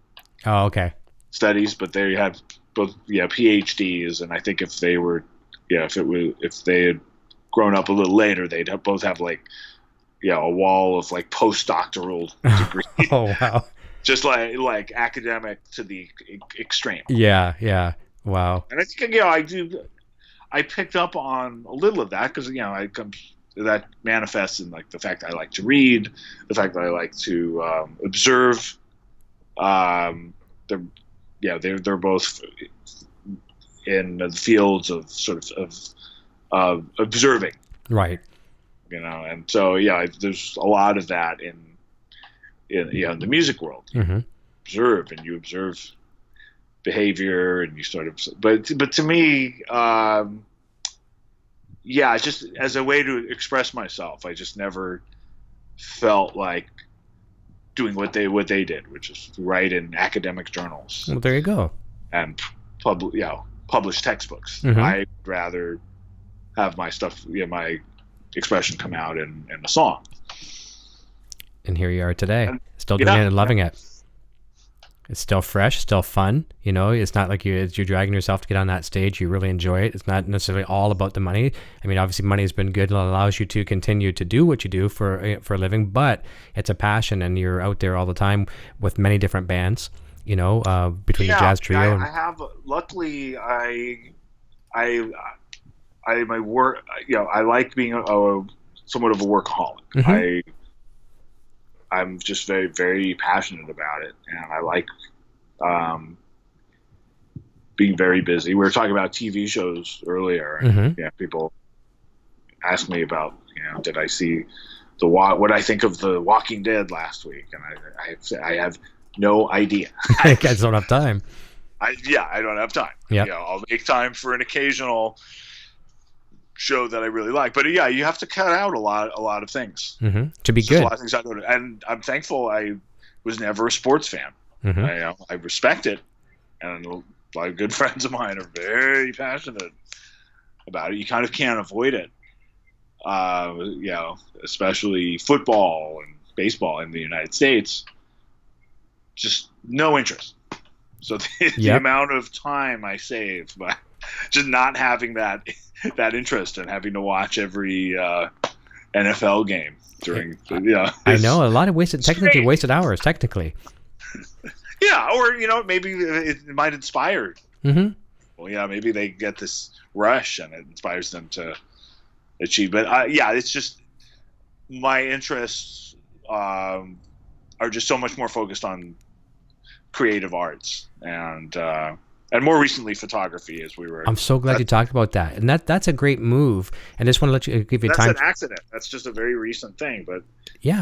S3: studies, but they had both PhDs, and I think if they were if they had grown up a little later, they'd both have a wall of postdoctoral degrees.
S2: Oh wow.
S3: Just like academic to the extreme.
S2: Yeah. Wow.
S3: And I think I picked up on a little of that because that manifests in the fact that I like to read, the fact that I like to observe. They're both in the fields of sort of observing,
S2: right?
S3: And so there's a lot of that in the music world.
S2: Mm-hmm.
S3: You observe behavior, and you sort of, but to me, just as a way to express myself, I just never felt like doing what they did, which is to write in academic journals.
S2: Well, there you go.
S3: And publish textbooks.
S2: Mm-hmm.
S3: I'd rather have my stuff, my expression come out in a song.
S2: And here you are today, still doing it and loving it. It's still fresh, still fun. It's not like you're dragging yourself to get on that stage. You really enjoy it. It's not necessarily all about the money. I mean, obviously money has been good. It allows you to continue to do what you do for a living, but it's a passion, and you're out there all the time with many different bands, between the jazz trio.
S3: I have, luckily, my work, I like being somewhat of a workaholic.
S2: Mm-hmm.
S3: I'm just very, very passionate about it, and I like being very busy. We were talking about TV shows earlier, and
S2: mm-hmm.
S3: People ask me about, did I see what I think of The Walking Dead last week, and I have no idea.
S2: I just don't have time.
S3: I don't have time.
S2: Yeah,
S3: I'll make time for an occasional show that I really like, but you have to cut out a lot of things
S2: mm-hmm. to be good.
S3: A lot of things I do, and I'm thankful I was never a sports fan.
S2: Mm-hmm.
S3: I respect it, and a lot of good friends of mine are very passionate about it. You kind of can't avoid it, especially football and baseball in the United States. Just no interest. So the amount of time I save by just not having that interest and having to watch every NFL game during,
S2: I know, a lot of wasted hours, technically.
S3: Yeah, or maybe it might inspire.
S2: Mm-hmm.
S3: Well, maybe they get this rush and it inspires them to achieve. But it's just my interests are just so much more focused on creative arts and more recently photography. I'm
S2: so glad you talked about that, and that's a great move. And I just want to give you time.
S3: That's an accident. That's just a very recent thing, but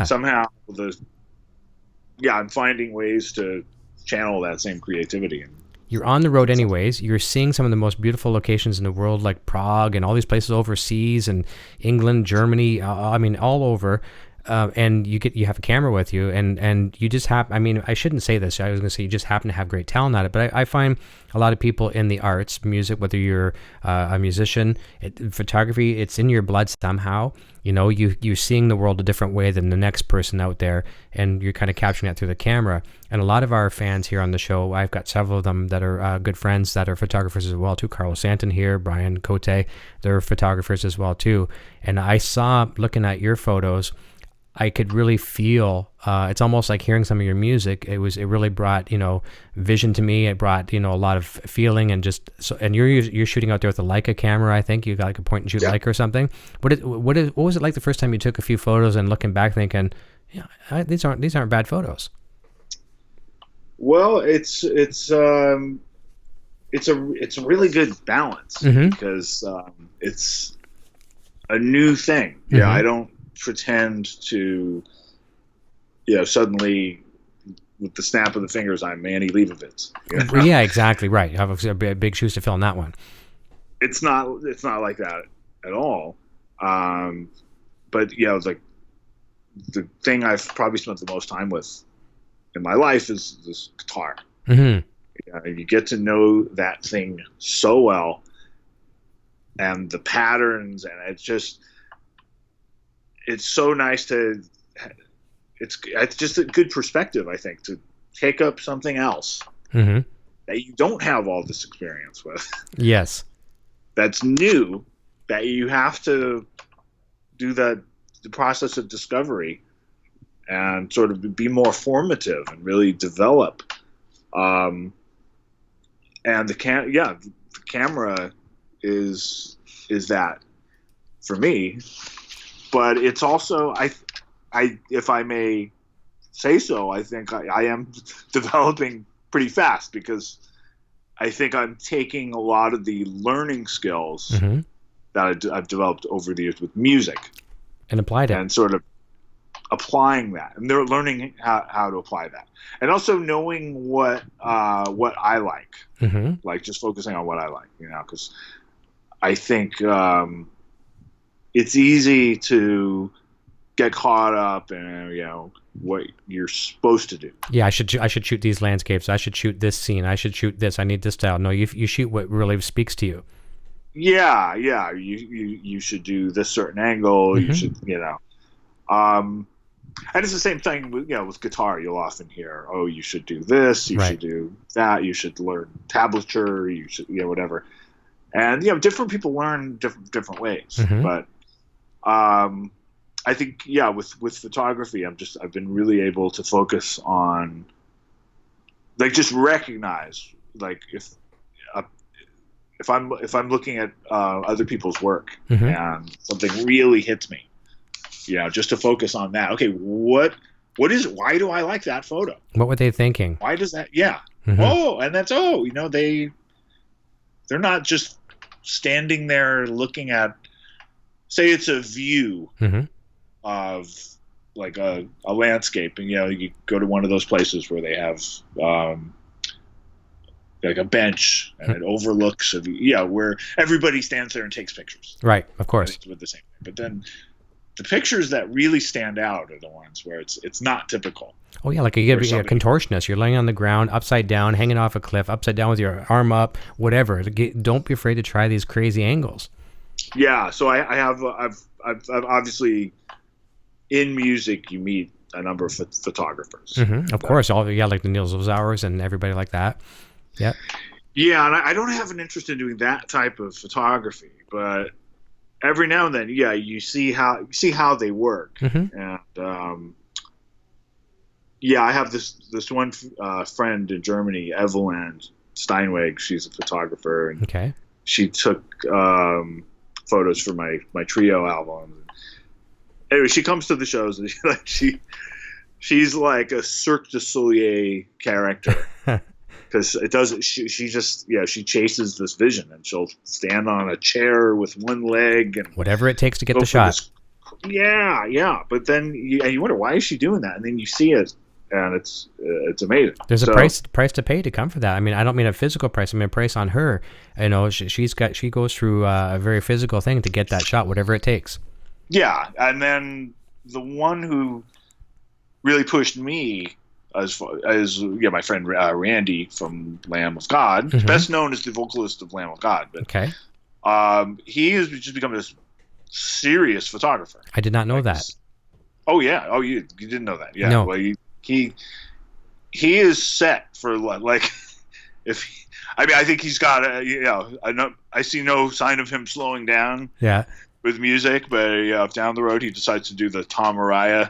S3: somehow I'm finding ways to channel that same creativity.
S2: You're on the road anyways. You're seeing some of the most beautiful locations in the world, like Prague and all these places overseas, and England, Germany. All over. And you have a camera with you, and you just have. I shouldn't say this. I was going to say you just happen to have great talent at it. But I find a lot of people in the arts, music, whether you're a musician, photography, it's in your blood somehow. You're seeing the world a different way than the next person out there, and you're kind of capturing that through the camera. And a lot of our fans here on the show, I've got several of them that are good friends that are photographers as well too. Carlo Santin here, Brian Cote, they're photographers as well too. And I saw, looking at your photos, I could really feel, it's almost like hearing some of your music. It really brought, vision to me. It brought, a lot of feeling, and and you're shooting out there with a Leica camera. I think you got like a point and shoot Leica or something. What was it like the first time you took a few photos and looking back thinking, these aren't bad photos?
S3: Well, it's a really good balance because it's a new thing. Yeah, I don't pretend to, suddenly with the snap of the fingers, I'm Manny Leibovitz.
S2: Yeah, exactly right. You have a big shoes to fill in that one.
S3: It's not like that at all. But it's like the thing I've probably spent the most time with in my life is this guitar. Mm-hmm. You get to know that thing so well, and the patterns, and it's so nice to. It's just a good perspective, I think, to take up something else that you don't have all this experience with.
S2: Yes,
S3: that's new. That you have to do the process of discovery and sort of be more formative and really develop. And the camera is that for me. But it's also, I, if I may say so, I think I am developing pretty fast, because I think I'm taking a lot of the learning skills that I've developed over the years with music
S2: and applied it,
S3: and sort of applying that, and they're learning how to apply that, and also knowing what I like, like just focusing on what I like, because I think it's easy to get caught up in what you're supposed to do.
S2: Yeah, I should shoot these landscapes. I should shoot this scene. I should shoot this. I need this style. No, you shoot what really speaks to you.
S3: Yeah. You should do this certain angle. You should, and it's the same thing with guitar. You'll often hear, oh, you should do this. You should do that. You should learn tablature. You should, whatever. And different people learn different ways. But I think with photography, I've been really able to focus on, like, just recognize, like, if I'm looking at other people's work and something really hits me, just to focus on that. Okay, why do I like that photo?
S2: What were they thinking?
S3: Why does that? Yeah. Oh, and that's they're not just standing there looking at, say it's a view of like a landscape, and you go to one of those places where they have like a bench and it overlooks where everybody stands there and takes pictures.
S2: Right, of course.
S3: With the same thing. But then the pictures that really stand out are the ones where it's not typical.
S2: Oh yeah, like you get a contortionist. You're laying on the ground, upside down, hanging off a cliff, upside down with your arm up, whatever. Don't be afraid to try these crazy angles.
S3: Yeah, so I've obviously, in music you meet a number of photographers.
S2: Mm-hmm. Of course, like the Neil Zowers and everybody like that. Yeah. Yeah,
S3: and I don't have an interest in doing that type of photography, but every now and then, you see how they work. Mm-hmm. And I have this one friend in Germany, Evelyn Steinweg. She's a photographer, and
S2: okay,
S3: she took photos for my trio album. Anyway, she comes to the shows, and she's like a Cirque du Soleil character. Because she chases this vision, and she'll stand on a chair with one leg and
S2: whatever it takes to get the shot.
S3: But then you wonder, why is she doing that? And then you see it, and it's amazing.
S2: There's a price to pay to come for that. I mean, I don't mean a physical price. I mean a price on her. You know, she goes through a very physical thing to get that shot, whatever it takes. Yeah,
S3: and then the one who really pushed me, as my friend Randy from Lamb of God, mm-hmm. best known as the vocalist of Lamb of God. But,
S2: okay.
S3: He has just become a serious photographer.
S2: I did not know that.
S3: Oh yeah. Oh, you didn't know that? Yeah.
S2: No.
S3: Well, he is set for I think he's got I see no sign of him slowing down.
S2: Yeah.
S3: With music, but if down the road he decides to do the Tom Araya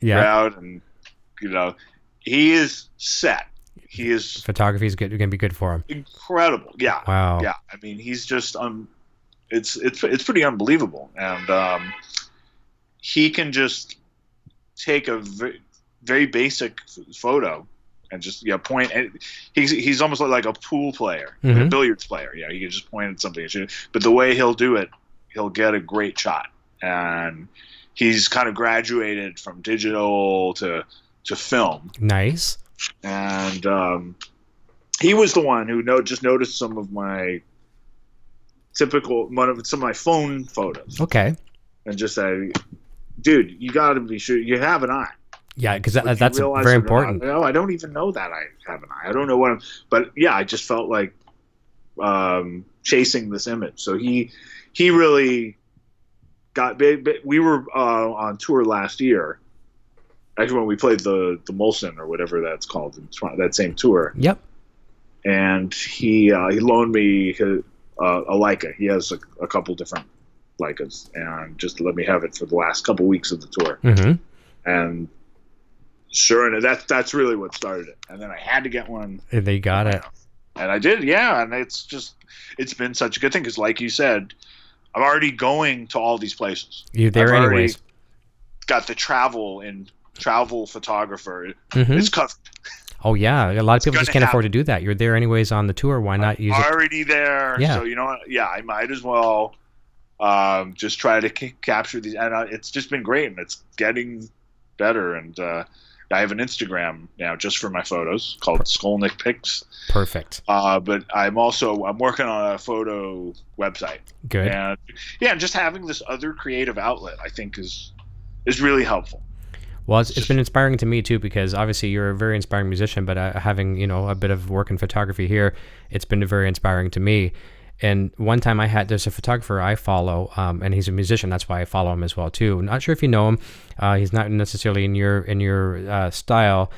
S3: route, and he is set. He is
S2: photography is going to be good for him.
S3: Incredible, yeah.
S2: Wow,
S3: yeah. I mean, he's just it's pretty unbelievable, and he can just take a very basic photo and just point. And he's almost like a pool player, mm-hmm. a billiards player. Yeah, he can just point at something and shoot. But the way he'll do it, he'll get a great shot, and he's kind of graduated from digital to film.
S2: Nice.
S3: And he was the one who just noticed some of my phone photos.
S2: Okay.
S3: And just said, "Dude, you got to be sure you have an eye."
S2: Yeah, because that's very important.
S3: No, I don't even know that I have an eye. I don't know what but I just felt like chasing this image. So he really got big. We were on tour last year. Actually, when we played the Molson or whatever that's called, that same tour.
S2: Yep.
S3: And he loaned me a Leica. He has a couple different Leicas, and just let me have it for the last couple weeks of the tour.
S2: Mm-hmm.
S3: And sure enough, that's really what started it. And then I had to get one.
S2: And they got it.
S3: And I did, yeah. And it's been such a good thing because, like you said, I'm already going to all these places.
S2: You're there anyways.
S3: Got the travel photographer.
S2: Mm-hmm.
S3: It's covered.
S2: Oh yeah, a lot of people just can't afford to do that. You're there anyways on the tour. Why not use it?
S3: Already there.
S2: Yeah.
S3: So you know what? Yeah, I might as well just try to capture these. And it's just been great, and it's getting better. And I have an Instagram now just for my photos called Skolnick Pics.
S2: Perfect.
S3: But I'm working on a photo website.
S2: Good.
S3: And just having this other creative outlet, I think, is really helpful.
S2: Well, it's been inspiring to me too, because obviously you're a very inspiring musician, but having a bit of work in photography here, it's been very inspiring to me. And one time there's a photographer I follow, and he's a musician. That's why I follow him as well too. I'm not sure if you know him. He's not necessarily in your style.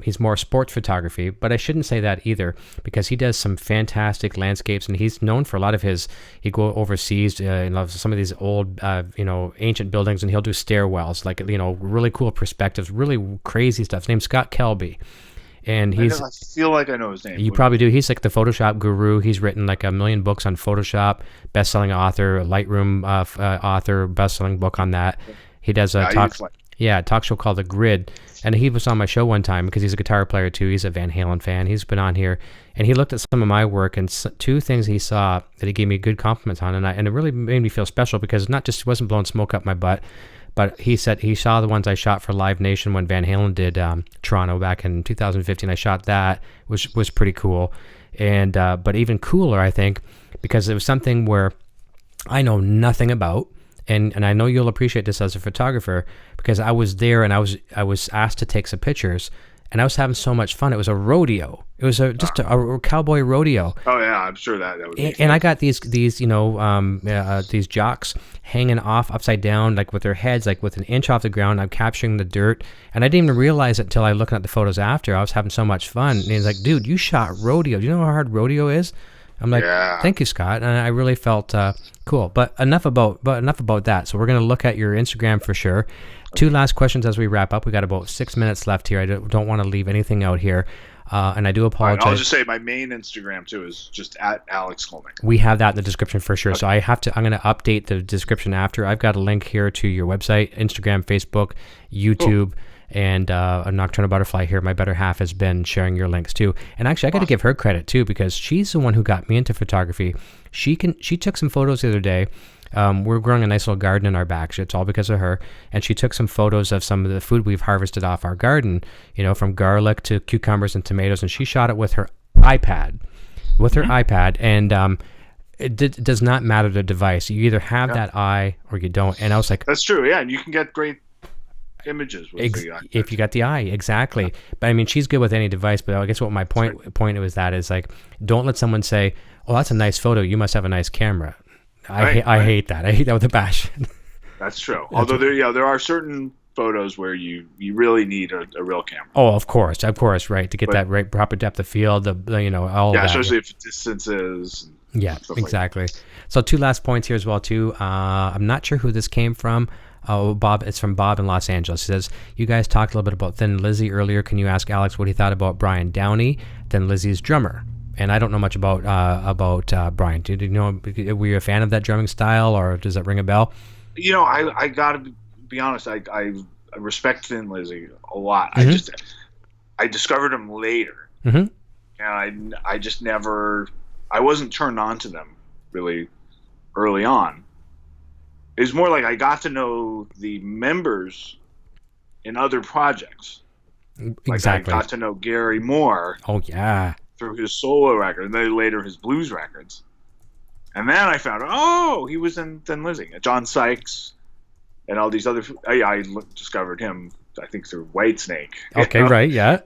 S2: He's more sports photography, but I shouldn't say that either, because he does some fantastic landscapes, and he's known for a lot of he go overseas, some of these old, ancient buildings, and he'll do stairwells, like, really cool perspectives, really crazy stuff. His name's Scott Kelby. And I
S3: feel like I know his name.
S2: You probably do. He's like the Photoshop guru. He's written like 1 million books on Photoshop, best-selling author, Lightroom author, best-selling book on that. He does a talk show called The Grid, and he was on my show one time because he's a guitar player too. He's a Van Halen fan. He's been on here, and he looked at some of my work, and two things he saw that he gave me good compliments on, and it really made me feel special, because he wasn't blowing smoke up my butt. But he said he saw the ones I shot for Live Nation when Van Halen did Toronto back in 2015. I shot that, which was pretty cool. And but even cooler, I think, because it was something where I know nothing about, and I know you'll appreciate this as a photographer, because I was there and I was asked to take some pictures, and I was having so much fun. It was a rodeo. It was just a cowboy rodeo.
S3: Oh yeah, I'm sure that would be.
S2: And I got these these jocks hanging off upside down, like with their heads like with an inch off the ground. I'm capturing the dirt, and I didn't even realize it until I looking at the photos after. I was having so much fun. And he's like, "Dude, you shot rodeo. Do you know how hard rodeo is?" I'm like, Thank you, Scott. And I really felt cool. But enough about that. So we're going to look at your Instagram for sure. 2 last questions as we wrap up. We got about 6 minutes left here. I don't want to leave anything out here. And I do apologize.
S3: I'll just say my main Instagram too is just at Alex Skolnick.
S2: We have that in the description for sure. Okay. So I'm going to update the description after. I've got a link here to your website, Instagram, Facebook, YouTube. Cool. And a Nocturnal Butterfly here, my better half, has been sharing your links too. And actually, I got to give her credit too, because she's the one who got me into photography. She took some photos the other day. We're growing a nice little garden in our back. It's all because of her. And she took some photos of some of the food we've harvested off our garden, from garlic to cucumbers and tomatoes. And she shot it with her iPad. And it does not matter the device. You either have that eye or you don't. And I was like,
S3: that's true. Yeah, and you can get great images with the eye.
S2: If you got the eye, exactly. Yeah. But I mean, she's good with any device. But I guess what my point was that is like, don't let someone say, "Oh, that's a nice photo. You must have a nice camera." I hate that. I hate that with a passion.
S3: That's true. Although there are certain photos where you really need a real camera.
S2: Oh, of course, right, to get that right proper depth of field. All that.
S3: Especially if distances.
S2: Yeah, exactly. So 2 last points here as well too. I'm not sure who this came from. Oh, Bob, it's from Bob in Los Angeles. He says, you guys talked a little bit about Thin Lizzy earlier. Can you ask Alex what he thought about Brian Downey, Thin Lizzy's drummer? And I don't know much about Brian. Did you know? Were you a fan of that drumming style, or does that ring a bell?
S3: I gotta be honest. I respect Thin Lizzy a lot.
S2: Mm-hmm.
S3: I discovered him later, and I just never. I wasn't turned on to them really early on. It was more like I got to know the members in other projects.
S2: Exactly.
S3: Like I got to know Gary more.
S2: Oh yeah.
S3: Through his solo record, and then later his blues records. And then I found out, he was in Thin Lizzy. John Sykes and all these other. I discovered him, I think, through Whitesnake.
S2: Okay, right, yeah.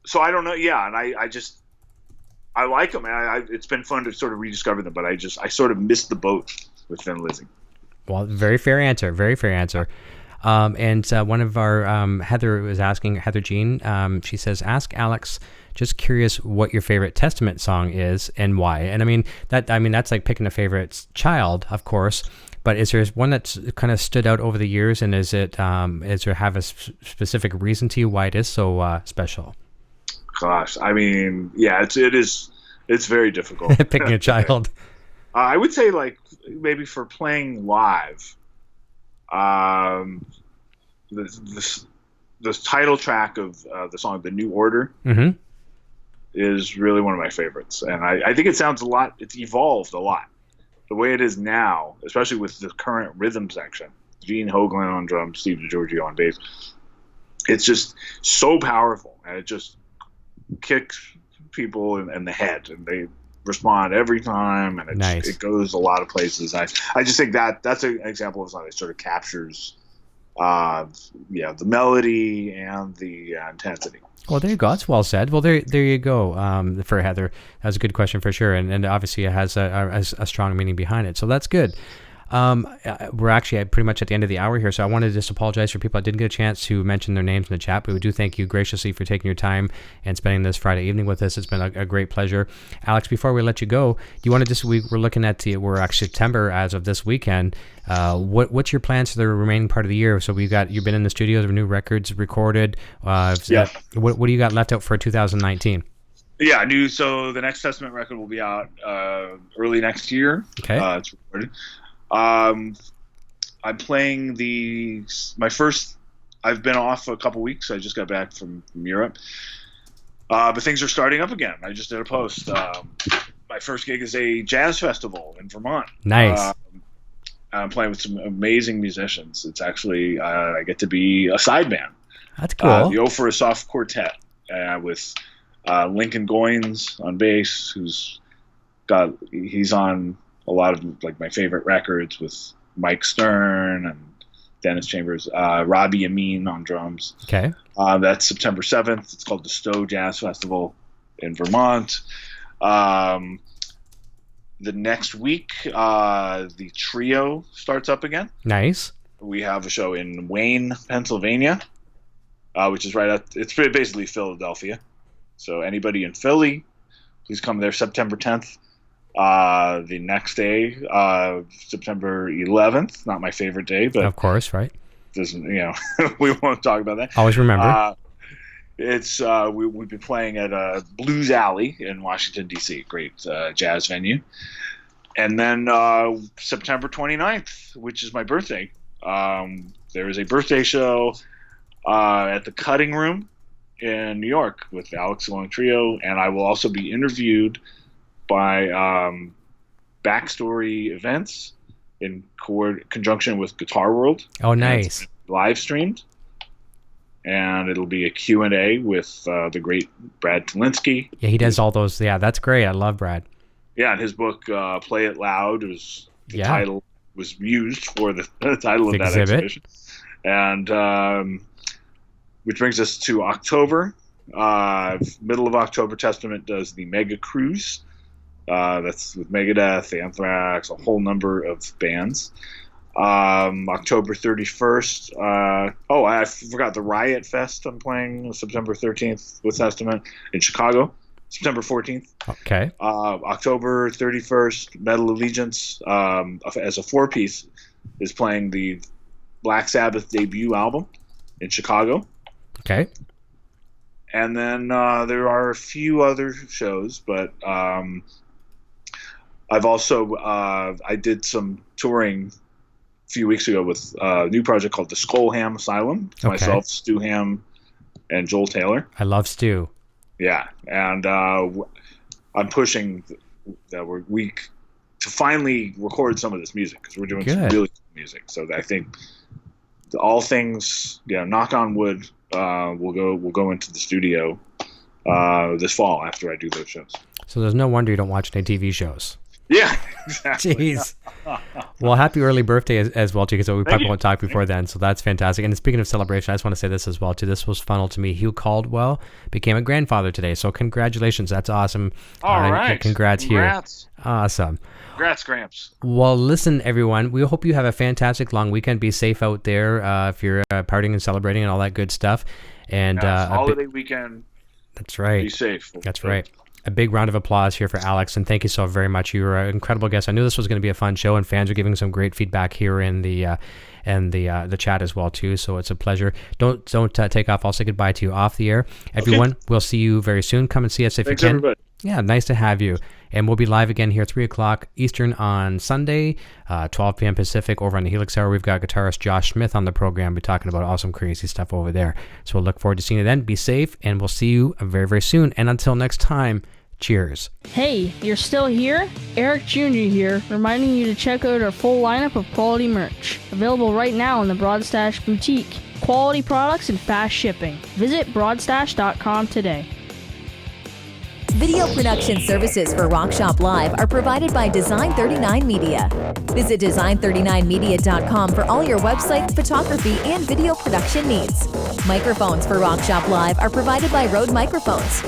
S3: So I don't know, yeah, and I like them. It's been fun to sort of rediscover them, but I sort of missed the boat with Thin Lizzy.
S2: Well, very fair answer. And one of our Heather was asking, Heather Jean, she says, ask Alex, just curious what your favorite Testament song is and why. And I mean that's like picking a favorite child, of course, but is there one that's kind of stood out over the years, and is there have a specific reason to you why it is so special?
S3: Gosh, I mean, yeah, it's very difficult.
S2: Picking a child.
S3: I would say, like, maybe for playing live, the title track of the song "The New Order" is really one of my favorites, and I think it sounds a lot. It's evolved a lot. The way it is now, especially with the current rhythm section, Gene Hoglan on drums, Steve DiGiorgio on bass, it's just so powerful, and it just kicks people in the head, and they respond every time, and it goes a lot of places. I just think that's an example of a song that sort of captures the melody and the intensity.
S2: Well, there you go. That's well said. Well, there you go. For Heather, that's a good question for sure, and obviously it has a strong meaning behind it. So that's good. We're actually pretty much at the end of the hour here, so I wanted to just apologize for people I didn't get a chance to mention their names in the chat, but we do thank you graciously for taking your time and spending this Friday evening with us. It's been a great pleasure. Alex, before we let you go, do you want to we're looking at we're actually September as of this weekend. What's your plans for the remaining part of the year? So you've been in the studios, new records recorded. What do you got left out for 2019?
S3: Yeah, so the next Testament record will be out early next year.
S2: Okay.
S3: It's recorded. I'm playing my first. I've been off a couple weeks. I just got back from Europe, but things are starting up again. I just did a post. My first gig is a jazz festival in Vermont.
S2: Nice.
S3: I'm playing with some amazing musicians. It's actually I get to be a side band.
S2: That's cool.
S3: The O for a Soft Quartet with Lincoln Goins on bass, he's on a lot of like my favorite records with Mike Stern and Dennis Chambers, Robbie Amin on drums.
S2: Okay.
S3: That's September 7th. It's called the Stowe Jazz Festival in Vermont. The next week, the trio starts up again.
S2: Nice.
S3: We have a show in Wayne, Pennsylvania, which is it's basically Philadelphia. So anybody in Philly, please come there September 10th. The next day, September 11th, not my favorite day, but
S2: of course, right?
S3: Doesn't, we won't talk about that.
S2: Always remember.
S3: It's we've been playing at Blues Alley in Washington, D.C., great jazz venue. And then September 29th, which is my birthday, there is a birthday show at the Cutting Room in New York with Alex Skolnick Trio, and I will also be interviewed by Backstory Events in conjunction with Guitar World.
S2: Oh, nice.
S3: Live streamed. And it'll be a Q&A with the great Brad Talinsky.
S2: Yeah, he does all those. Yeah, that's great. I love Brad.
S3: Yeah, and his book, Play It Loud, the title was used for the title of that exhibition. And which brings us to October. Middle of October, Testament does the Mega Cruise. That's with Megadeth, Anthrax, a whole number of bands. October 31st. I forgot the Riot Fest. I'm playing September 13th with Testament in Chicago. September 14th.
S2: Okay.
S3: October 31st, Metal Allegiance, as a 4-piece, is playing the Black Sabbath debut album in Chicago.
S2: Okay.
S3: And then there are a few other shows, but I've also I did some touring a few weeks ago with a new project called the Skullham Asylum. It's myself, Stu Ham, and Joel Taylor. I love Stu. Yeah, and I'm pushing that week to finally record some of this music because we're doing some really good music. So I think all things, knock on wood, we'll go into the studio this fall after I do those shows. So there's no wonder you don't watch any TV shows. Yeah, exactly. Jeez. Well, happy early birthday as well, too, because we probably won't talk before then, so that's fantastic. And speaking of celebration, I just want to say this as well, too. This was funnel to me. Hugh Caldwell became a grandfather today, so congratulations. That's awesome. All right. Congrats, Hugh. Awesome. Congrats, Gramps. Well, listen, everyone, we hope you have a fantastic long weekend. Be safe out there if you're partying and celebrating and all that good stuff. And holiday weekend. That's right. Be safe. That's right. A big round of applause here for Alex, and thank you so very much. You were an incredible guest. I knew this was going to be a fun show, and fans are giving some great feedback here in the chat as well too. So it's a pleasure. Don't take off. I'll say goodbye to you off the air, everyone. Okay. We'll see you very soon. Come and see us if Thanks, you can. Everybody. Yeah, nice to have you. And we'll be live again here 3:00 Eastern on Sunday, 12 p.m. Pacific over on the Helix Hour. We've got guitarist Josh Smith on the program. We're talking about awesome, crazy stuff over there. So we'll look forward to seeing you then. Be safe, and we'll see you very, very soon. And until next time, cheers. Hey, you're still here? Eric Jr. here, reminding you to check out our full lineup of quality merch. Available right now in the Broadstash Boutique. Quality products and fast shipping. Visit broadstash.com today. Video production services for Rock Shop Live are provided by Design 39 Media. Visit design39media.com for all your website, photography, and video production needs. Microphones for Rock Shop Live are provided by Rode Microphones.